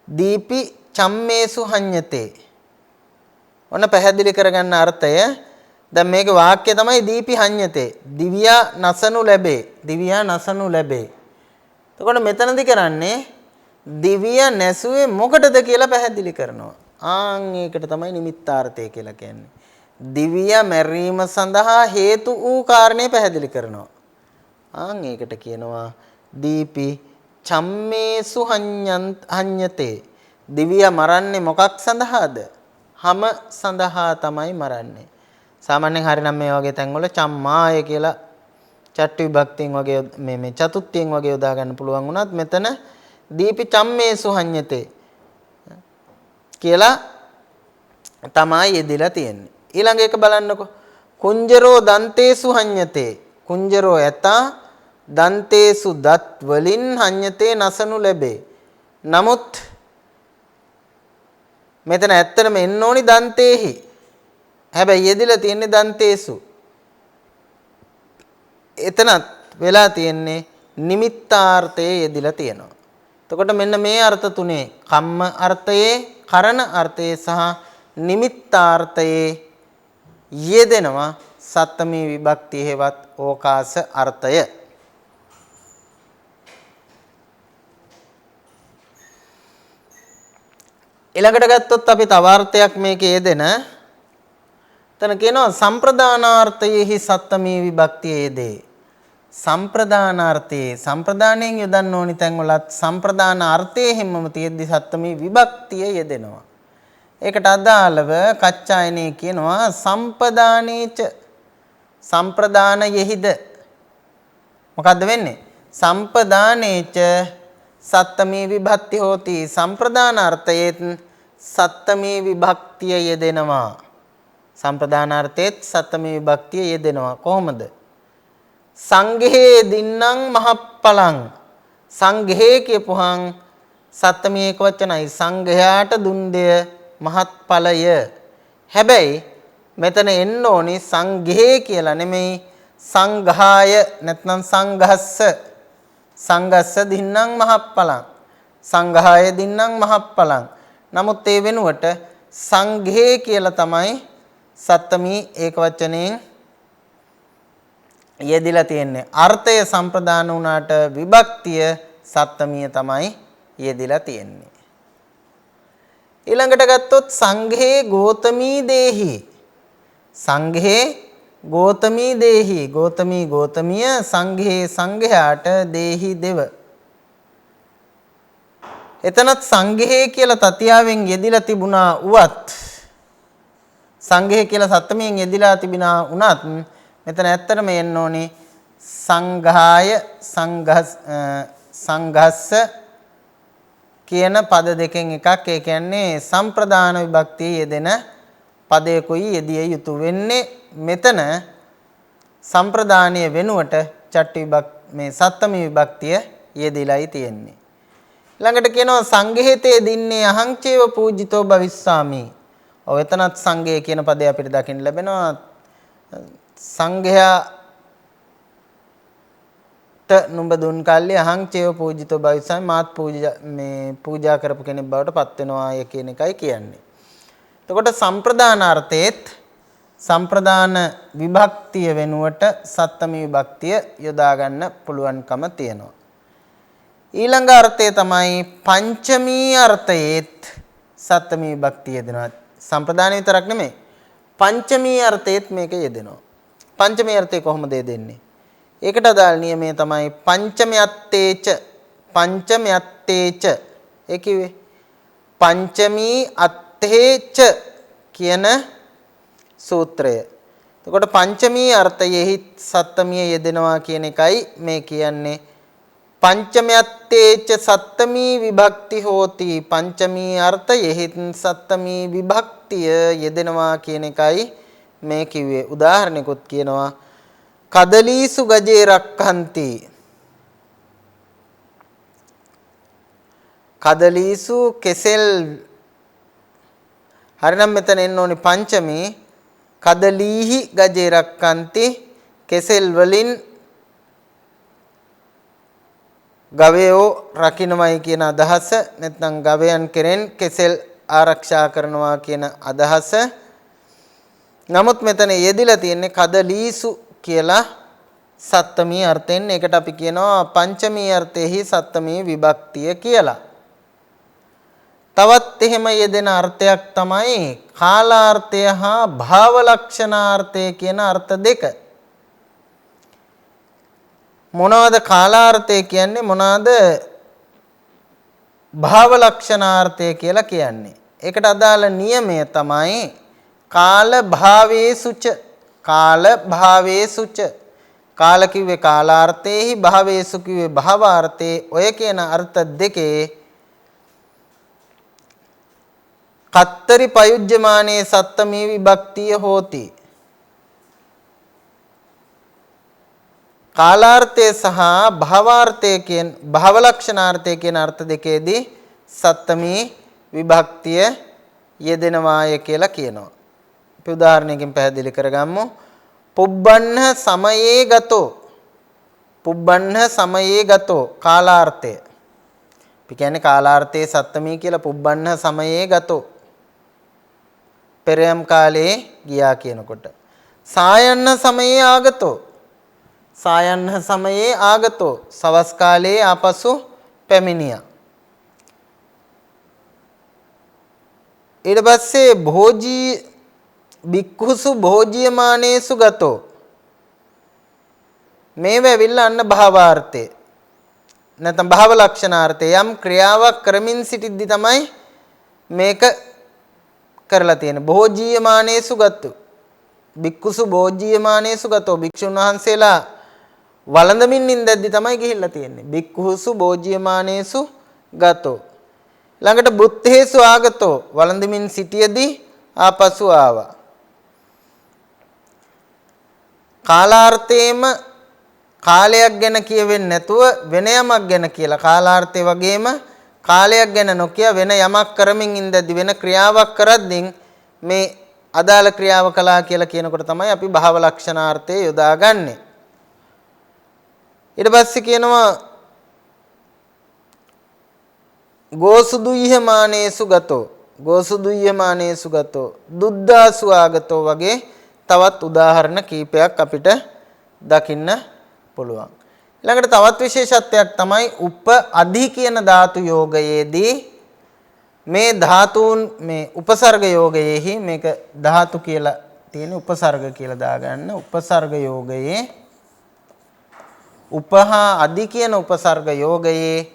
දීපි චම්මේසු හඤ්ඤතේ. ඔන්න පැහැදිලි කරගන්න අර්ථය. දැන් මේකේ වාක්‍ය තමයි දීපි හඤ්ඤතේ. දිව්‍යා නසනු ලැබේ. දිව්‍යා නසනු ලැබේ. එතකොට මෙතනදි කරන්නේ දිව්‍යා නැසුවේ මොකටද කියලා පැහැදිලි කරනවා. ආන් ඒකට තමයි නිමිත්තාර්ථය කියලා කියන්නේ. දිව්‍යා මැරීම සඳහා හේතු වූ කාරණේ පැහැදිලි කරනවා. ආන් ඒකට කියනවා දීපි චම්මේසු හඤ්ඤතේ. දිව්‍යා මරන්නේ මොකක් සඳහාද? හැම සඳහා තමයි මරන්නේ. සාමාන්‍යයෙන් හරිනම් මේ වගේ තැන්වල චම්මාය කියලා චට්ටි විභක්තියෙන් වගේ මේ චතුත්ථයෙන් වගේ යොදා ගන්න පුළුවන් වුණත් මෙතන දීපි චම්මේසු හඤ්ඤතේ කියලා තමයි යෙදিলা තියෙන්නේ. ඊළඟ එක බලන්නකො. කුංජරෝ දන්තේසු හඤ්ඤතේ. කුංජරෝ ඇතා දන්තේසු දත් වලින් හඤ්ඤතේ නසනු ලැබේ. නමුත් මෙතන ඇත්තටම එන්න ඕනි දන්තේහි. හැබැයි යෙදিলা තියෙන්නේ දන්තේසු. එතනත් වෙලා තියෙන්නේ නිමිත්තාර්ථයේ යෙදিলা තියෙනවා. එතකොට මෙන්න මේ අර්ථ තුනේ කම්ම අර්ථයේ, කරණ අර්ථයේ සහ නිමිත්තාර්ථයේ යෙදෙනවා සත්තමී විභක්තිය හේවත් ඕකාස අර්ථය. ඊළඟට ගත්තොත් අපි තව අර්ථයක් මේකේ යෙදෙන තන කියනවා සම්ප්‍රදානාර්ථයේහි සත්තමී විභක්තිය යෙදේ. සම්ප්‍රදානාර්ථයේ සම්ප්‍රදාණයෙන් යොදන්න ඕනි තැන් වලත් සම්ප්‍රදාන අර්ථයේ හැමම තියෙද්දි සත්තමී විභක්තිය යෙදෙනවා. ඒකට අදාළව කච්චායනේ කියනවා සම්පදානේච. සම්ප්‍රදානයෙහිද මොකද්ද වෙන්නේ? සම්පදානේච සත්තමී විභක්ති හෝති. සම්ප්‍රදාන අර්ථයේත් සත්තමී විභක්තිය යෙදෙනවා. සම්ප්‍රදාන අර්ථයේත් සත්තමී විභක්තිය යෙදෙනවා. කොහොමද? සංඝේ දින්නම් මහප්පලං. සංඝේ කියපුහන් සත්තමී එක වචනයි. සංඝයාට දුන් දෙය මහත්ඵලය. හැබැයි මෙතන එන්න ඕනි සංඝේ කියලා නෙමෙයි සංඝාය නැත්නම් සංඝස්ස. සංඝස්ස දින්නම් මහප්පලං. සංඝාය දින්නම් මහප්පලං. නමුත් ඒ වෙනුවට සංඝේ කියලා තමයි සත්තමී ඒක වචනයෙන් යෙදිලා තියෙන්නේ. අර්ථය සම්ප්‍රදාන වුණාට විභක්තිය සත්තමිය තමයි යෙදිලා තියෙන්නේ. ඊළඟට ගත්තොත් සංඝේ ගෝතමී දේහි. සංඝේ ගෝතමී දේහි. ගෝතමී ගෝතමිය සංඝේ සංඝයාට දේහි දෙව. එතනත් සංඝේ කියලා තතියාවෙන් යෙදිලා තිබුණා උවත් සංඝේ කියලා සත්තමියෙන් යෙදිලා තිබුණා උනත් මෙතන ඇත්තටම එන්න ඕනේ සංඝාය සංඝස්ස කියන පද දෙකෙන් එකක්. ඒ කියන්නේ සම්ප්‍රදාන විභක්තියේ යෙදෙන පදයකුයි යෙදිය යුතු වෙන්නේ. මෙතන සම්ප්‍රදානීය වෙනුවට චට්ටි මේ සත්තමී විභක්තිය යෙදිලායි තියෙන්නේ. ළඟට කියනවා සංඝේතේ දින්නේ අහංචේව පූජිතෝ භවිස්සාමි. ඔය එතනත් සංඝය කියන පදය අපිට දකින්න ලැබෙනවා. සංඝයාට නුඹ දුන් කල්ලි අහංචේව පූජිතෝ භවිස්සාමි මාත් පූජා කරපු කෙනෙක් බවට පත් වෙනවා කියන එකයි කියන්නේ. එතකොට සම්ප්‍රදාන අර්ථයේත් සම්ප්‍රදාන විභක්තිය වෙනුවට සත්තමී විභක්තිය යොදා ගන්න පුළුවන්කම තියෙනවා. ඊළඟ අර්ථය තමයි පංචමී අර්ථයේත් සත්තමී විභක්තිය යෙදෙනවා. සම්ප්‍රදාන විතරක් නෙමෙයි පංචමී අර්ථයේත් මේක යෙදෙනවා. පංචමී අර්ථය කොහොමද යෙදෙන්නේ? ඒකට අදාළ නියමය තමයි පංචමයත්තේච ඒ කිව්වේ පංචමී අත්තේච කියන සූත්‍රය. එතකොට පංචමී අර්ථයෙහි සත්තමිය යෙදෙනවා කියන එකයි මේ කියන්නේ. පංචමයත්තේච සත්තමී විභක්ති හෝති. පංචමී අර්ථයෙහි සත්තමී විභක්තිය යෙදෙනවා කියන එකයි මේ කිව්වේ. උදාහරණයකුත් කියනවා කදලීසු ගජේ රක්ඛන්ති. කදලීසු කෙසෙල් හරිනම් මෙතන එන්න ඕනි පංචමී. කදලීහි ගජේ රක්ඛන්ති කෙසෙල් වලින් ගවයෝ රකින්නමයි කියන අදහස. නැත්නම් ගවයන් කෙරෙන් කෙසෙල් ආරක්ෂා කරනවා කියන අදහස. නමුත් මෙතන යෙදිලා තියෙන්නේ කදලීසු කියලා සත්තමී අර්ථයෙන්. ඒකට අපි කියනවා පංචමී අර්ථයේහි සත්තමී විභක්තිය කියලා. තවත් එහෙම යෙදෙන අර්ථයක් තමයි කාලාර්ථය හා භාව ලක්ෂණාර්ථය කියන අර්ථ දෙක. මොනවාද කාලාර්ථය කියන්නේ මොනවාද භාව ලක්ෂණාර්ථය කියලා කියන්නේ? ඒකට අදාළ නියමය තමයි කාල භාවේසුච. කාල කිව්වේ කාලාර්ථයේහි භාවේසු කිව්වේ භාවාර්ථයේ. ඔය කියන අර්ථ දෙකේ කත්තරි පයුජ්ජමානේ සත්තමී විභක්තිය හෝති. කාලාර්ථය සහ භාවාර්ථය කියන භාව ලක්ෂණාර්ථය කියන අර්ථ දෙකේදී සත්තමී විභක්තිය යෙදෙනවාය කියලා කියනවා. අපි උදාහරණයකින් පැහැදිලි කරගමු. පුබ්බන්න සමයේ ගතෝ කාලාර්ථය. අපි කියන්නේ කාලාර්ථයේ සත්තමී කියලා පුබ්බන්න සමයේ ගතෝ. පෙරයම් කාලේ ගියා කියනකොට. සායන්න සමයේ ආගතෝ සවස් කාලයේ ආපසු පැමිණියා. ඊට පස්සේ භෝජී බික්ඛුසු භෝජ්‍යමානේසු ගතෝ. මේ වෙවිල්ල අන්න භාවාර්ථය. නැත්නම් භාව ලක්ෂණාර්ථය. යම් ක්‍රියාවක් කරමින් සිටිද්දි තමයි මේක කරලා තියෙන්නේ. භෝජ්‍යමානේසු ගතෝ. බික්ඛුසු භෝජ්‍යමානේසු ගතෝ. භික්ෂුන් වහන්සේලා වළඳමින් ඉඳද්දි තමයි ගිහිල්ලා තියෙන්නේ. බික්ඛුසු භෝජ්‍යමානේසු ගතෝ. ළඟට බුත්තේසු ආගතෝ. වළඳමින් සිටියදී ආපසු ආවා. කාලාර්ථයේම කාලයක් ගැන කියවෙන්නේ නැතුව වෙන යමක් ගැන කියලා කාලාර්ථය වගේම කාලයක් ගැන නොකිය වෙන යමක් කරමින් ඉඳද්දි වෙන ක්‍රියාවක් කරද්දී මේ අදාළ ක්‍රියාව කළා කියලා කියනකොට තමයි අපි භාව ලක්ෂණාර්ථය යොදාගන්නේ. ඊට පස්සේ කියනවා ගෝසුදුය්‍යමානේසු ගතෝ දුද්දාසු ආගතෝ වගේ තවත් උදාහරණ කීපයක් අපිට දකින්න පුළුවන්. ඊළඟට තවත් විශේෂත්වයක් තමයි උප අධි කියන ධාතු යෝගයේදී මේ ධාතුන් මේ උපසර්ග යෝගයේහි මේක ධාතු කියලා තියෙන උපසර්ග කියලා දාගන්න. උපසර්ග යෝගයේ උපහා අධි කියන උපසර්ග යෝගයේ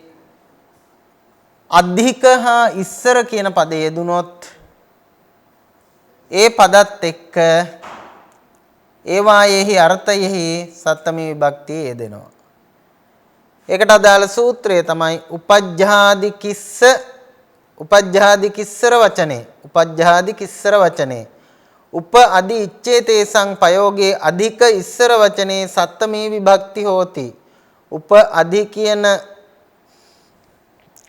අධික හා ඉස්සර කියන පදේ යෙදුනොත් ඒ පදත් එක්ක ඒවායෙහි අර්ථයෙහි සත්තමී විභක්තිය යෙදෙනවා. ඒකට අදාළ සූත්‍රය තමයි උපජ්ජාදි කිස්සර වචනේ උප අදි ඉච්ඡේතේසං පයෝගේ අධික ඉස්සර වචනේ සත්තමී විභක්ති හෝති. උප අදි කියන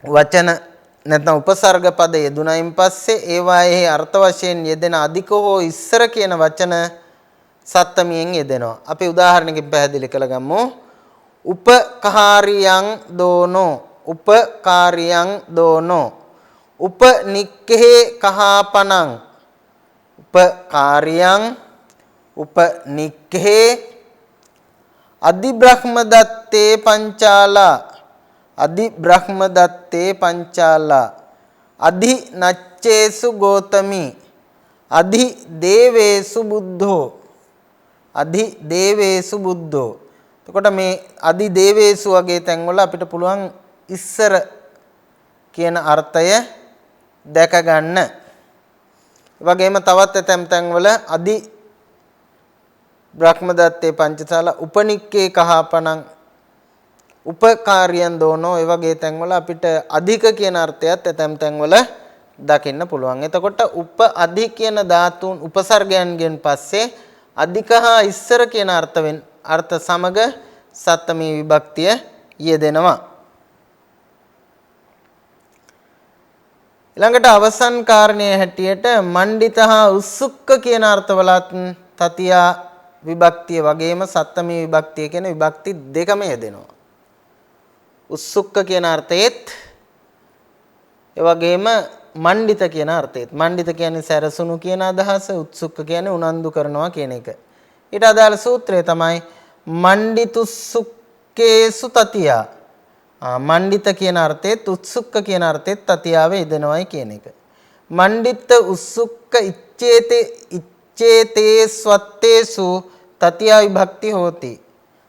වචන නැත්නම් උපසර්ග පද යෙදුනයින් පස්සේ ඒවායේ අර්ථ වශයෙන් යෙදෙන අධික හෝ ඉස්සර කියන වචන සත්තමියෙන් යෙදෙනවා. අපි උදාහරණයකින් පැහැදිලි කරගමු. උපකාරියං දෝනෝ උපනික්ඛේ කහපනං උපනික්ඛේ අදිබ්‍රහ්මදත්තේ පංචාලා අධි නච්චේසු ගෝතමි අධි දේවේසු බුද්ධෝ. එතකොට මේ අධි දේවේසු වගේ තැන්වල අපිට පුළුවන් ඉස්සර කියන අර්ථය දැක ගන්න. ඒ වගේම තවත් ඇතැම් තැන්වල අධි බ්‍රහ්මදත්තේ පංචශාලා උපනික්කේ කහපණං උපකාරියන් දෝනෝ ඒ වගේ තැන්වල අපිට අධික කියන අර්ථයත් ඇතැම් තැන්වල දකින්න පුළුවන්. එතකොට උප අධි කියන ධාතුන් උපසර්ගයන්ගෙන් පස්සේ අධික හා ඉස්සර කියන අර්ථ සමග සත්තමී විභක්තිය යෙදෙනවා. ඊළඟට අවසන් කාරණයේ හැටියට මණ්ඩිත හා උස්සුක්ක කියන අර්ථවලත් තතියා විභක්තිය වගේම සත්තමී විභක්තිය කියන විභක්ති දෙකම යෙදෙනවා. උස්සුක්ක කියන අර්ථයේත් ඒ වගේම මණ්ඩිත කියන අර්ථයේත්. මණ්ඩිත කියන්නේ සැරසුණු කියන අදහස, උත්සුක්ක කියන්නේ උනන්දු කරනවා කියන එක. ඊට අදාළ සූත්‍රය තමයි මණ්ඩිතුස්සුක්කේසු තතියා. මණ්ඩිත කියන අර්ථයේත් උත්සුක්ක කියන අර්ථයේත් තතියාවේ යෙදෙනවයි කියන එක. මණ්ඩිත උත්සුක්ක ඉච්ඡේතේ ස්වත්තේසු තතියා විභක්ති හෝති.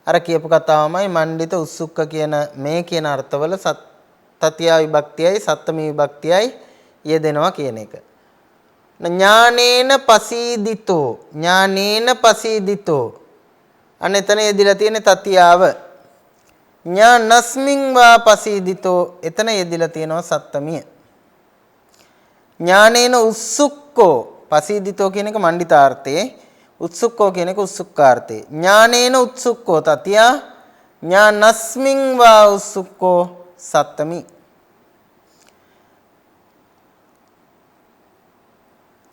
අර කියපු කතාවමයි මණ්ඩිත උත්සුක්ක කියන මේ කියන අර්ථවල තතියා විභක්තියයි සත්තමී විභක්තියයි යෙදෙනවා කියන එක. ඥානේන පසීදිතෝ අනෙතන යෙදිලා තියෙන තතියාව. ඥානස්මින් වා පසීදිතෝ එතන යෙදිලා තියෙනවා සත්තමිය. ඥානේන උත්සුක්කෝ පසීදිතෝ කියන එක මණ්ඩිතාර්ථයේ, උත්සුක්කෝ කියන එක උත්සුක්කාර්ථයේ. ඥානේන උත්සුක්කෝ තතියා ඥානස්මින් වා උත්සුක්කෝ සත්තමි.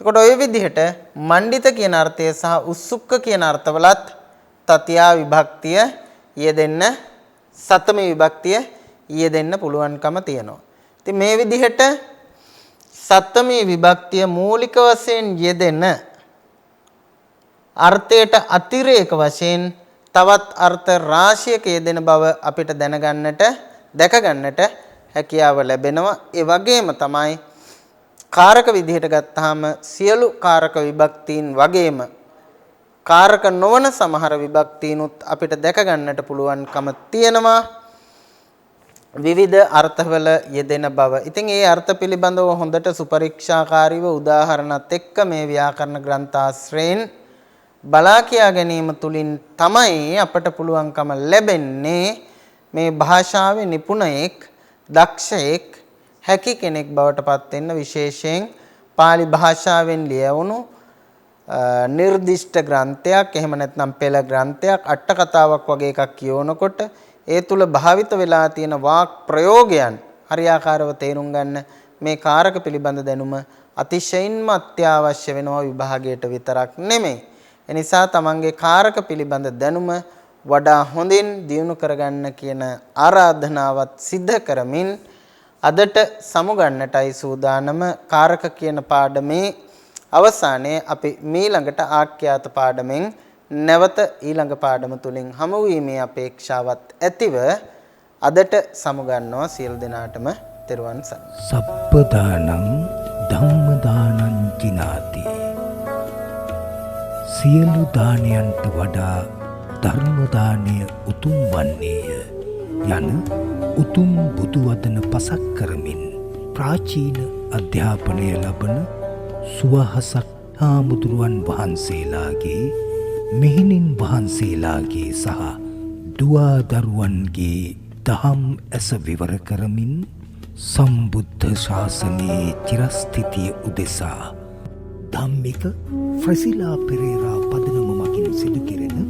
එතකොට ඔය විදිහට මණ්ඩිත කියන අර්ථය සහ උත්සුක්ක කියන අර්ථවලත් තතියා විභක්තිය යෙදෙන්න සත්තමී විභක්තිය යෙදෙන්න පුළුවන්කම තියෙනවා. ඉතින් මේ විදිහට සත්තමී විභක්තිය මූලික වශයෙන් යෙදෙන අර්ථයට අතිරේක වශයෙන් තවත් අර්ථ රාශියක යෙදෙන බව අපිට දැක ගන්නට හැකියාව ලැබෙනවා. ඒ වගේම තමයි කාරක විදිහට ගත්තාම සියලු කාරක විභක්තියින් වගේම කාරක නොවන සමහර විභක්තියිනුත් අපිට දැක ගන්නට පුළුවන්කම තියෙනවා විවිධ අර්ථවල යෙදෙන බව. ඉතින් ඒ අර්ථ පිළිබඳව හොඳට සුපරීක්ෂාකාරීව උදාහරණත් එක්ක මේ ව්‍යාකරණ ග්‍රන්ථාශ්‍රයෙන් බලා කියා ගැනීම තුලින් තමයි අපට පුළුවන්කම ලැබෙන්නේ මේ භාෂාවේ නිපුණයෙක්, දක්ෂයෙක්, හැකි කෙනෙක් බවට පත් වෙන්න. විශේෂයෙන් pāli භාෂාවෙන් ලියවුණු නිර්දිෂ්ඨ ග්‍රන්ථයක්, එහෙම නැත්නම් පෙළ ග්‍රන්ථයක්, අට කතාවක් වගේ එකක් කියවනකොට ඒ තුල භාවිත වෙලා තියෙන වාක් ප්‍රයෝගයන් හරියාකාරව තේරුම් ගන්න මේ කාරක පිළිබඳ දැනුම අතිශයින්ම අත්‍යවශ්‍ය වෙනවා විභාගයට විතරක් නෙමෙයි. එනිසා තමන්ගේ කාරක පිළිබඳ දැනුම වඩා හොඳින් දියුණු කරගන්න කියන ආරාධනාවත් සිද්ධ කරමින් අදට සමුගන්නටයි සූදානම. කාරක කියන පාඩමේ අවසානයේ අපි මීළඟට ආඛ්‍යාත පාඩමෙන් නැවත ඊළඟ පාඩම තුලින් හමු වීමේ අපේක්ෂාවත් ඇතිව අදට සමුගන්නවා. සියලු දෙනාටම තෙරුවන් සරණයි. සබ්බදානං ධම්මදානං කිනාති. සියලු දානයන්ට වඩා ධර්ම දානය උතුම් වන්නේය යන උතුම් බුදු වදන පසක් කරමින් ප්‍රාචීන අධ්‍යාපනය ලබන සුවහසක් හාමුදුරුවන් වහන්සේලාගේ මෙහෙණින් වහන්සේලාගේ සහ දුවාදරුවන්ගේ දහම් ඇස විවර කරමින් සම්බුද්ධ ශාසනයේ චිරස්ථිතිය උදෙසා ධම්මික ෆ්‍රසිලා පෙරේරා පදනම මගින් සිදු කෙරෙන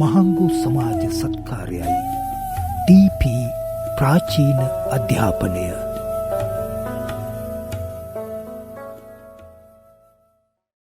මහංගු සමාජ සත්කාරයයි DP ප්‍රාචීන අධ්‍යාපනය